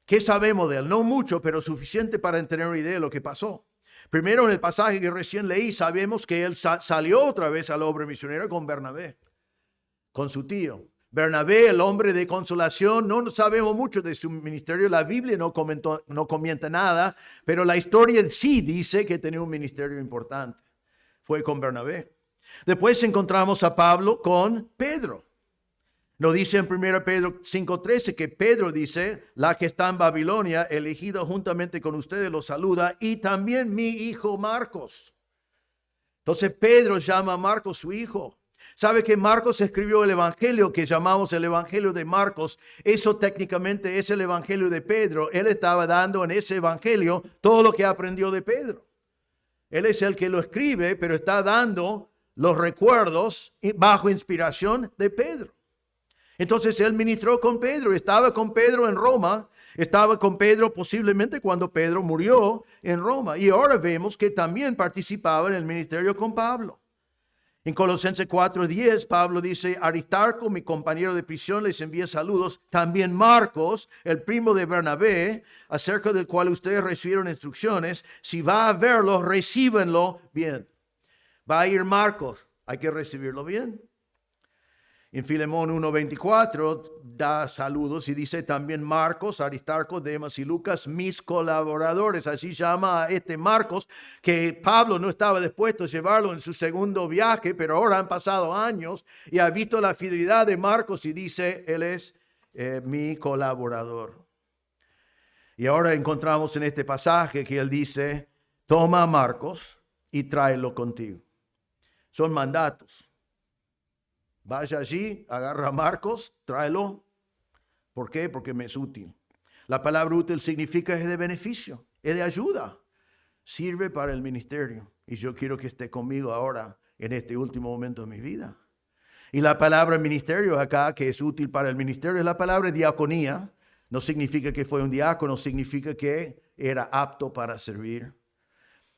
S1: ¿Qué sabemos de él? No mucho, pero suficiente para tener una idea de lo que pasó. Primero, en el pasaje que recién leí, sabemos que él salió otra vez a la obra misionera con Bernabé, con su tío. Bernabé, el hombre de consolación, no sabemos mucho de su ministerio. La Biblia no comenta nada, pero la historia sí dice que tenía un ministerio importante. Fue con Bernabé. Después encontramos a Pablo con Pedro. Nos dice en 1 Pedro 5:13 que Pedro dice, la que está en Babilonia, elegida juntamente con ustedes, los saluda, y también mi hijo Marcos. Entonces Pedro llama a Marcos su hijo. ¿Sabe que Marcos escribió el evangelio que llamamos el evangelio de Marcos? Eso técnicamente es el evangelio de Pedro. Él estaba dando en ese evangelio todo lo que aprendió de Pedro. Él es el que lo escribe, pero está dando los recuerdos bajo inspiración de Pedro. Entonces él ministró con Pedro, estaba con Pedro en Roma, estaba con Pedro posiblemente cuando Pedro murió en Roma. Y ahora vemos que también participaba en el ministerio con Pablo. En Colosenses 4:10, Pablo dice, Aristarco, mi compañero de prisión, les envía saludos. También Marcos, el primo de Bernabé, acerca del cual ustedes recibieron instrucciones. Si va a verlo, recíbenlo bien. Va a ir Marcos, hay que recibirlo bien. En Filemón 1:24 da saludos y dice también Marcos, Aristarco, Demas y Lucas, mis colaboradores. Así llama a este Marcos, que Pablo no estaba dispuesto a llevarlo en su segundo viaje, pero ahora han pasado años y ha visto la fidelidad de Marcos y dice, él es mi colaborador. Y ahora encontramos en este pasaje que él dice, toma a Marcos y tráelo contigo. Son mandatos. Vaya allí, agarra a Marcos, tráelo. ¿Por qué? Porque me es útil. La palabra útil significa es de beneficio, es de ayuda. Sirve para el ministerio. Y yo quiero que esté conmigo ahora en este último momento de mi vida. Y la palabra ministerio acá, que es útil para el ministerio, es la palabra diaconía. No significa que fue un diácono, significa que era apto para servir.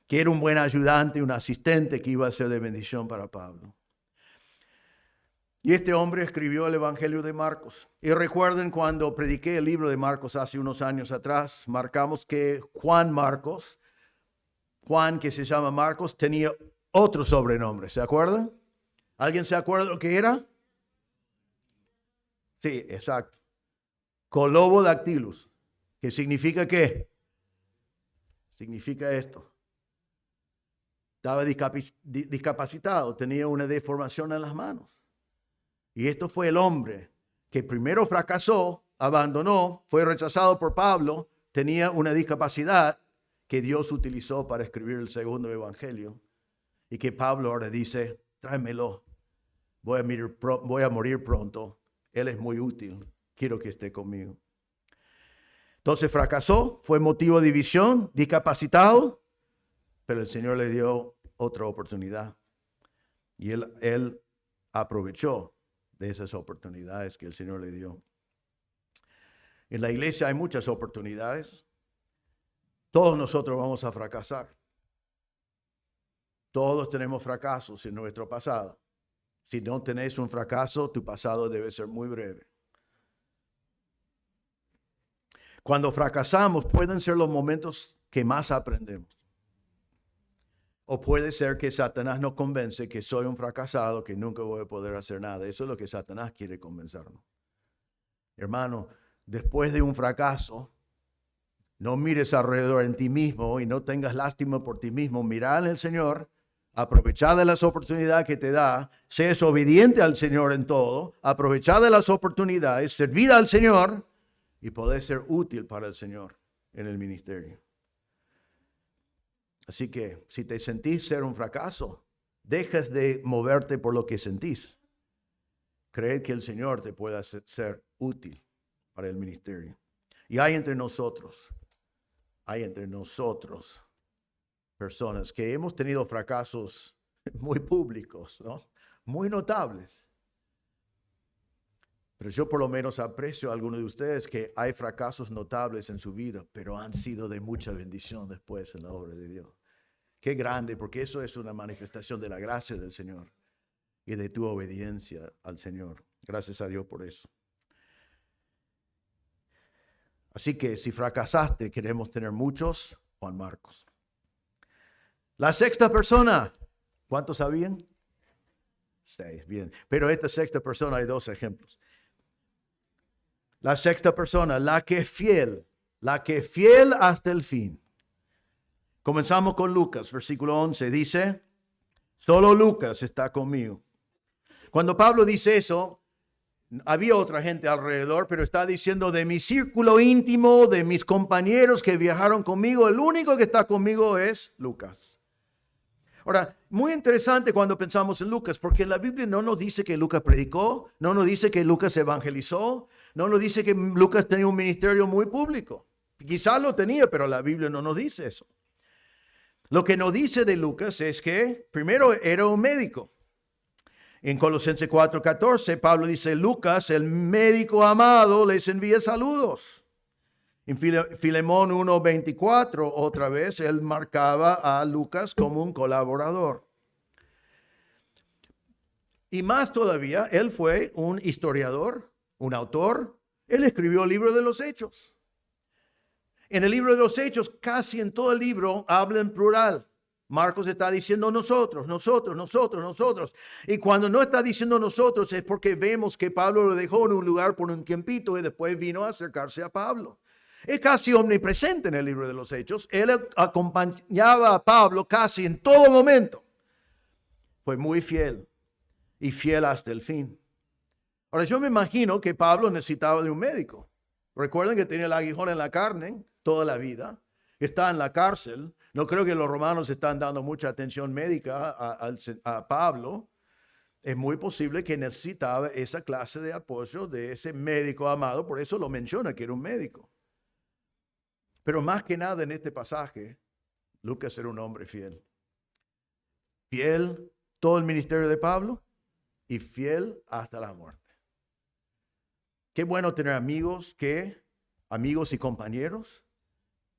S1: Que era un buen ayudante, un asistente que iba a ser de bendición para Pablo. Y este hombre escribió el Evangelio de Marcos. Y recuerden cuando prediqué el libro de Marcos hace unos años atrás, marcamos que Juan Marcos, Juan que se llama Marcos, tenía otro sobrenombre. ¿Se acuerdan? ¿Alguien se acuerda lo que era? Sí, exacto. Colobodactylus. ¿Qué significa qué? Significa esto. Estaba discapacitado, tenía una deformación en las manos. Y esto fue el hombre que primero fracasó, abandonó, fue rechazado por Pablo, tenía una discapacidad que Dios utilizó para escribir el segundo evangelio. Y que Pablo ahora dice, tráemelo, voy a morir pronto, él es muy útil, quiero que esté conmigo. Entonces fracasó, fue motivo de división, discapacitado, pero el Señor le dio otra oportunidad. Y él aprovechó de esas oportunidades que el Señor le dio. En la iglesia hay muchas oportunidades. Todos nosotros vamos a fracasar. Todos tenemos fracasos en nuestro pasado. Si no tenés un fracaso, tu pasado debe ser muy breve. Cuando fracasamos, pueden ser los momentos que más aprendemos. O puede ser que Satanás nos convence que soy un fracasado, que nunca voy a poder hacer nada. Eso es lo que Satanás quiere convencernos. Hermano, después de un fracaso, no mires alrededor en ti mismo y no tengas lástima por ti mismo. Mira en el Señor, aprovechad de las oportunidades que te da, seas obediente al Señor en todo, aprovechad de las oportunidades, servid al Señor y podés ser útil para el Señor en el ministerio. Así que si te sentís ser un fracaso, dejas de moverte por lo que sentís. Cree que el Señor te pueda ser útil para el ministerio. Y hay entre nosotros personas que hemos tenido fracasos muy públicos, ¿no? Muy notables. Pero yo por lo menos aprecio a algunos de ustedes que hay fracasos notables en su vida, pero han sido de mucha bendición después en la obra de Dios. Qué grande, porque eso es una manifestación de la gracia del Señor y de tu obediencia al Señor. Gracias a Dios por eso. Así que si fracasaste, queremos tener muchos Juan Marcos. La sexta persona, ¿cuántos sabían? 6, bien. Pero esta sexta persona hay 2 ejemplos. La sexta persona, la que es fiel hasta el fin. Comenzamos con Lucas, versículo 11, dice, solo Lucas está conmigo. Cuando Pablo dice eso, había otra gente alrededor, pero está diciendo de mi círculo íntimo, de mis compañeros que viajaron conmigo, el único que está conmigo es Lucas. Ahora, muy interesante cuando pensamos en Lucas, porque en la Biblia no nos dice que Lucas predicó, no nos dice que Lucas evangelizó, no nos dice que Lucas tenía un ministerio muy público. Quizás lo tenía, pero la Biblia no nos dice eso. Lo que nos dice de Lucas es que primero era un médico. En Colosenses 4:14, Pablo dice, Lucas, el médico amado, les envía saludos. En Filemón 1:24, otra vez, él marcaba a Lucas como un colaborador. Y más todavía, él fue un historiador, un autor. Él escribió el libro de los Hechos. En el libro de los Hechos, casi en todo el libro, habla en plural. Marcos está diciendo nosotros. Y cuando no está diciendo nosotros es porque vemos que Pablo lo dejó en un lugar por un tiempito y después vino a acercarse a Pablo. Es casi omnipresente en el libro de los Hechos. Él acompañaba a Pablo casi en todo momento. Fue muy fiel y fiel hasta el fin. Ahora yo me imagino que Pablo necesitaba de un médico. Recuerden que tenía el aguijón en la carne toda la vida. Está en la cárcel. No creo que los romanos están dando mucha atención médica a Pablo. Es muy posible que necesitaba esa clase de apoyo de ese médico amado. Por eso lo menciona que era un médico. Pero más que nada en este pasaje, Lucas era un hombre fiel. Fiel todo el ministerio de Pablo y fiel hasta la muerte. Qué bueno tener amigos y compañeros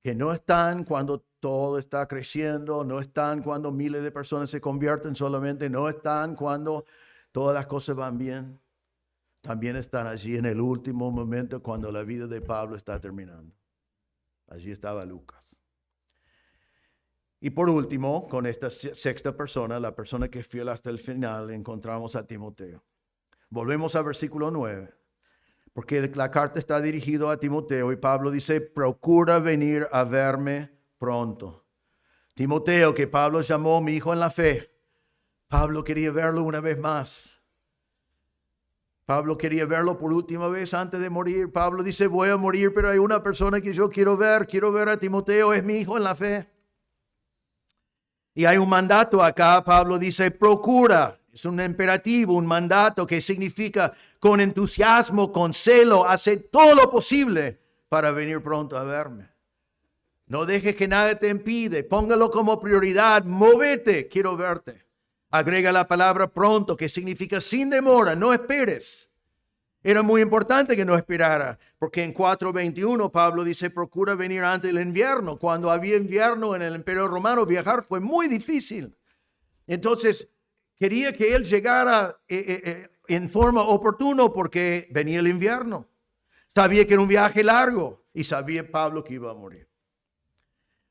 S1: que no están cuando todo está creciendo, no están cuando miles de personas se convierten solamente, no están cuando todas las cosas van bien. También están allí en el último momento cuando la vida de Pablo está terminando. Allí estaba Lucas. Y por último, con esta sexta persona, la persona que es fiel hasta el final, encontramos a Timoteo. Volvemos al versículo 9. Porque la carta está dirigida a Timoteo y Pablo dice, procura venir a verme pronto. Timoteo, que Pablo llamó mi hijo en la fe. Pablo quería verlo una vez más. Pablo quería verlo por última vez antes de morir. Pablo dice, voy a morir, pero hay una persona que yo quiero ver a Timoteo, es mi hijo en la fe. Y hay un mandato acá, Pablo dice, procura. Es un imperativo, un mandato que significa con entusiasmo, con celo, hace todo lo posible para venir pronto a verme. No dejes que nada te impide, póngalo como prioridad, móvete, quiero verte. Agrega la palabra pronto, que significa sin demora, no esperes. Era muy importante que no esperara, porque en 4:21 Pablo dice, procura venir antes del invierno. Cuando había invierno en el Imperio Romano, viajar fue muy difícil. Entonces, quería que él llegara en forma oportuna porque venía el invierno. Sabía que era un viaje largo y sabía Pablo que iba a morir.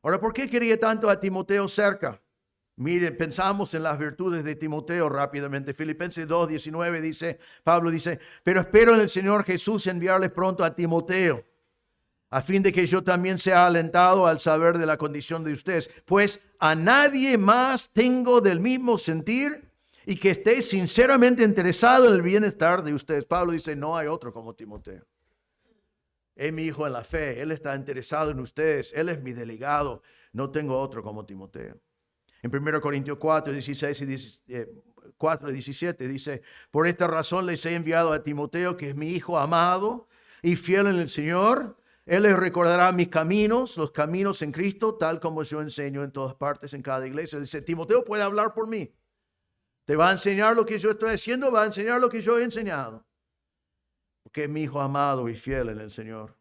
S1: Ahora, ¿por qué quería tanto a Timoteo cerca? Miren, pensamos en las virtudes de Timoteo rápidamente. Filipenses 2:19 dice, Pablo dice, pero espero en el Señor Jesús enviarles pronto a Timoteo, a fin de que yo también sea alentado al saber de la condición de ustedes. Pues a nadie más tengo del mismo sentir y que esté sinceramente interesado en el bienestar de ustedes. Pablo dice, no hay otro como Timoteo. Es mi hijo en la fe, él está interesado en ustedes, él es mi delegado, no tengo otro como Timoteo. En 1 Corintios 4:17 dice, por esta razón les he enviado a Timoteo, que es mi hijo amado y fiel en el Señor. Él les recordará mis caminos, los caminos en Cristo, tal como yo enseño en todas partes, en cada iglesia. Dice, Timoteo puede hablar por mí. Te va a enseñar lo que yo estoy haciendo, va a enseñar lo que yo he enseñado. Porque es mi hijo amado y fiel en el Señor.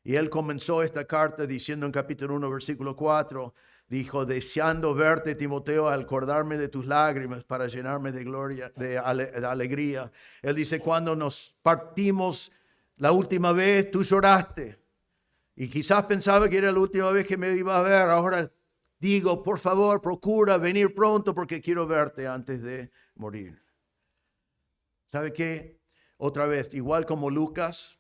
S1: Y él comenzó esta carta diciendo en capítulo 1, versículo 4, dijo, deseando verte, Timoteo, al acordarme de tus lágrimas para llenarme de gloria, de alegría. Él dice, cuando nos partimos la última vez, tú lloraste. Y quizás pensaba que era la última vez que me iba a ver. Ahora digo, por favor, procura venir pronto porque quiero verte antes de morir. ¿Sabe qué? Otra vez, igual como Lucas,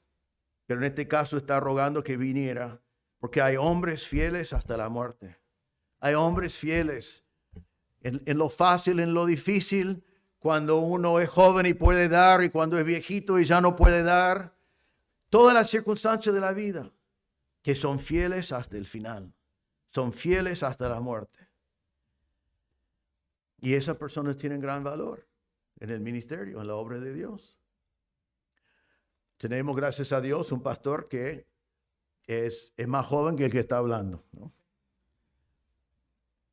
S1: pero en este caso está rogando que viniera, porque hay hombres fieles hasta la muerte. Hay hombres fieles en lo fácil, en lo difícil, cuando uno es joven y puede dar, y cuando es viejito y ya no puede dar. Todas las circunstancias de la vida, que son fieles hasta el final, son fieles hasta la muerte. Y esas personas tienen gran valor en el ministerio, en la obra de Dios. Tenemos, gracias a Dios, un pastor que es más joven que el que está hablando, ¿no?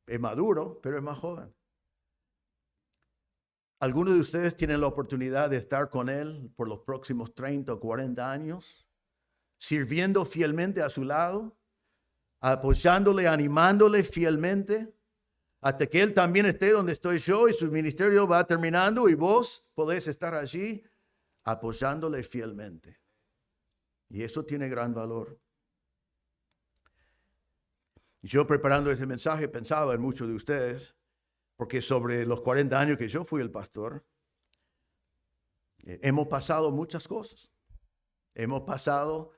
S1: Es maduro, pero es más joven. Algunos de ustedes tienen la oportunidad de estar con él por los próximos 30 o 40 años, sirviendo fielmente a su lado, apoyándole, animándole fielmente, hasta que él también esté donde estoy yo y su ministerio va terminando y vos podés estar allí apoyándole fielmente. Y eso tiene gran valor. Yo preparando ese mensaje pensaba en muchos de ustedes, porque sobre los 40 años que yo fui el pastor, hemos pasado muchas cosas. Hemos pasado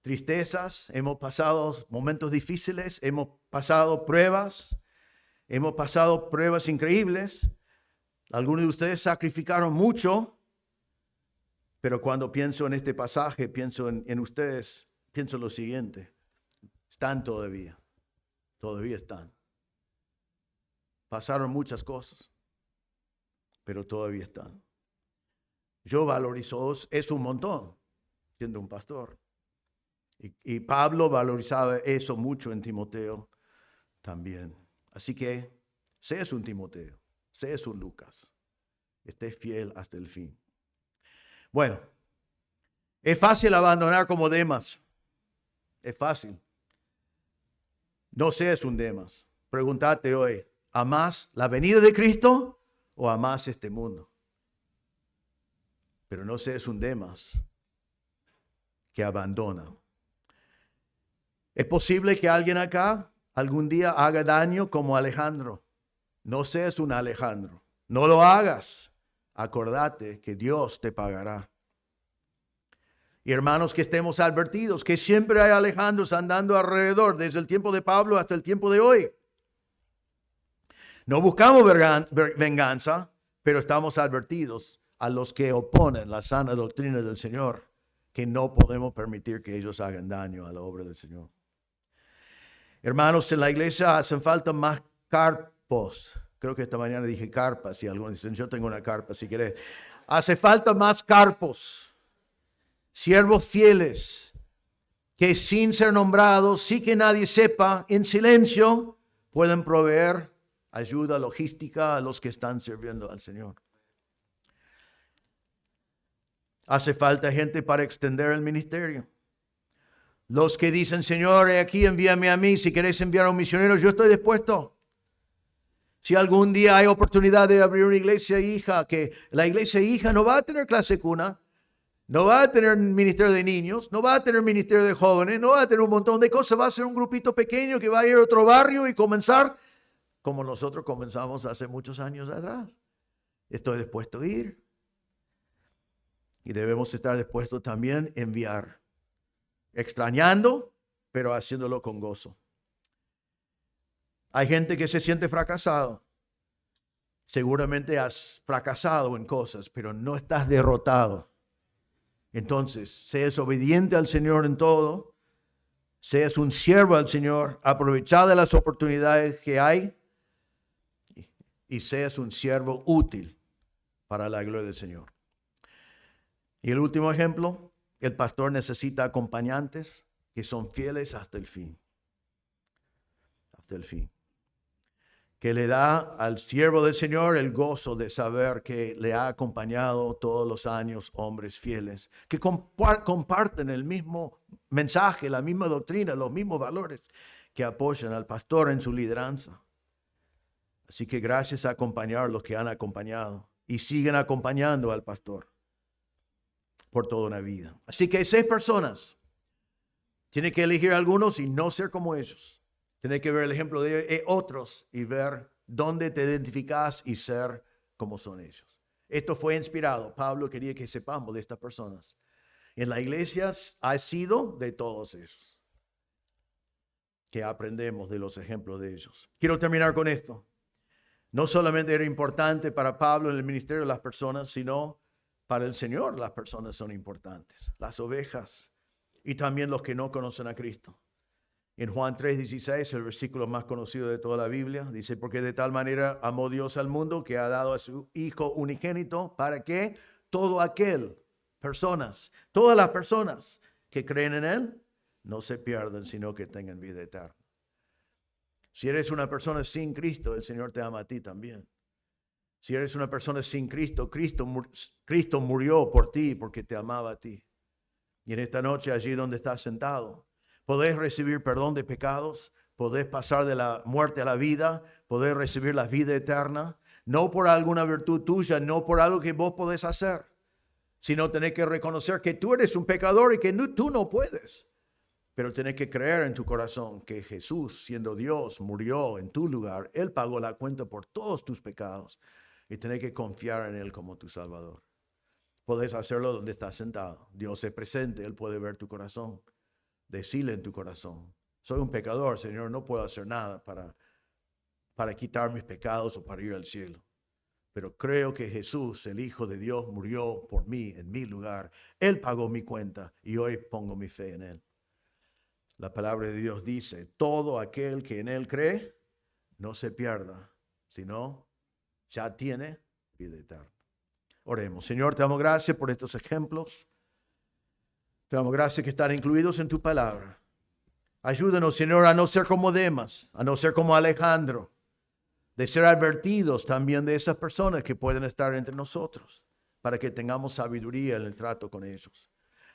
S1: tristezas, hemos pasado momentos difíciles, hemos pasado pruebas increíbles. Algunos de ustedes sacrificaron mucho, pero cuando pienso en este pasaje, pienso en ustedes, pienso lo siguiente: están todavía están. Pasaron muchas cosas, pero todavía están. Yo valorizo eso un montón, siendo un pastor. Y Pablo valorizaba eso mucho en Timoteo también. Así que, seas un Timoteo, seas un Lucas, estés fiel hasta el fin. Bueno, es fácil abandonar como Demas. Es fácil. No seas un Demas. Pregúntate hoy, ¿amás la venida de Cristo o amás este mundo? Pero no seas un Demas que abandona. Es posible que alguien acá algún día haga daño como Alejandro. No seas un Alejandro. No lo hagas. Acordate que Dios te pagará. Y hermanos, que estemos advertidos que siempre hay Alejandros andando alrededor, desde el tiempo de Pablo hasta el tiempo de hoy. No buscamos venganza, pero estamos advertidos a los que oponen la sana doctrina del Señor, que no podemos permitir que ellos hagan daño a la obra del Señor. Hermanos, en la iglesia hacen falta más carpos. Creo que esta mañana dije carpas, y algunos dicen, yo tengo una carpa si querés. Hace falta más carpos. Siervos fieles, que sin ser nombrados, sin que nadie sepa, en silencio, pueden proveer ayuda logística a los que están sirviendo al Señor. Hace falta gente para extender el ministerio. Los que dicen, Señor, aquí envíame a mí, si querés enviar a un misionero, yo estoy dispuesto. Si algún día hay oportunidad de abrir una iglesia hija, que la iglesia hija no va a tener clase cuna, no va a tener ministerio de niños, no va a tener ministerio de jóvenes, no va a tener un montón de cosas, va a ser un grupito pequeño que va a ir a otro barrio y comenzar como nosotros comenzamos hace muchos años atrás. Estoy dispuesto a ir. Y debemos estar dispuestos también a enviar, extrañando, pero haciéndolo con gozo. Hay gente que se siente fracasado. Seguramente has fracasado en cosas, pero no estás derrotado. Entonces, seas obediente al Señor en todo, seas un siervo al Señor, aprovecha de las oportunidades que hay y seas un siervo útil para la gloria del Señor. Y el último ejemplo, el pastor necesita acompañantes que son fieles hasta el fin. Hasta el fin. Que le da al siervo del Señor el gozo de saber que le ha acompañado todos los años hombres fieles, que comparten el mismo mensaje, la misma doctrina, los mismos valores, que apoyan al pastor en su lideranza. Así que gracias a acompañar los que han acompañado y siguen acompañando al pastor por toda una vida. Así que 6 personas. Tiene que elegir algunos y no ser como ellos. Tiene que ver el ejemplo de otros y ver dónde te identificas y ser como son ellos. Esto fue inspirado. Pablo quería que sepamos de estas personas. En la iglesia ha sido de todos ellos. Que aprendemos de los ejemplos de ellos. Quiero terminar con esto. No solamente era importante para Pablo en el ministerio de las personas, sino para el Señor las personas son importantes. Las ovejas y también los que no conocen a Cristo. En Juan 3:16, el versículo más conocido de toda la Biblia, dice, porque de tal manera amó Dios al mundo que ha dado a su Hijo unigénito para que todo aquel, todas las personas que creen en Él, no se pierdan, sino que tengan vida eterna. Si eres una persona sin Cristo, el Señor te ama a ti también. Si eres una persona sin Cristo, Cristo murió por ti porque te amaba a ti. Y en esta noche, allí donde estás sentado, podés recibir perdón de pecados, podés pasar de la muerte a la vida, podés recibir la vida eterna, no por alguna virtud tuya, no por algo que vos podés hacer, sino tenés que reconocer que tú eres un pecador y que tú no puedes. Pero tenés que creer en tu corazón que Jesús, siendo Dios, murió en tu lugar. Él pagó la cuenta por todos tus pecados y tenés que confiar en Él como tu Salvador. Podés hacerlo donde estás sentado. Dios es presente, Él puede ver tu corazón. Decile en tu corazón, soy un pecador, Señor, no puedo hacer nada para quitar mis pecados o para ir al cielo. Pero creo que Jesús, el Hijo de Dios, murió por mí, en mi lugar. Él pagó mi cuenta y hoy pongo mi fe en Él. La palabra de Dios dice, todo aquel que en Él cree, no se pierda, sino ya tiene vida eterna. Oremos. Señor, te damos gracias por estos ejemplos. Te damos gracias que están incluidos en tu palabra. Ayúdanos, Señor, a no ser como Demas, a no ser como Alejandro, de ser advertidos también de esas personas que pueden estar entre nosotros, para que tengamos sabiduría en el trato con ellos.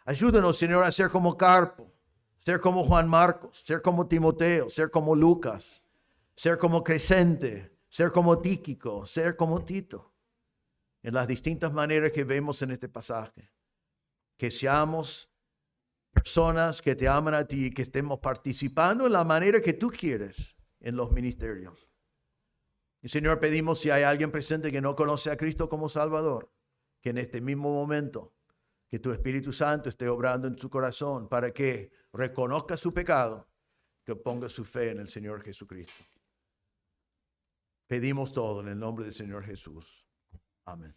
S1: Ayúdanos, Señor, a ser como Carpo, ser como Juan Marcos, ser como Timoteo, ser como Lucas, ser como Crescente, ser como Tíquico, ser como Tito, en las distintas maneras que vemos en este pasaje. Que seamos personas que te aman a ti y que estemos participando en la manera que tú quieres en los ministerios. Y Señor, pedimos si hay alguien presente que no conoce a Cristo como Salvador, que en este mismo momento, que tu Espíritu Santo esté obrando en su corazón para que reconozca su pecado, que ponga su fe en el Señor Jesucristo. Pedimos todo en el nombre del Señor Jesús. Amén.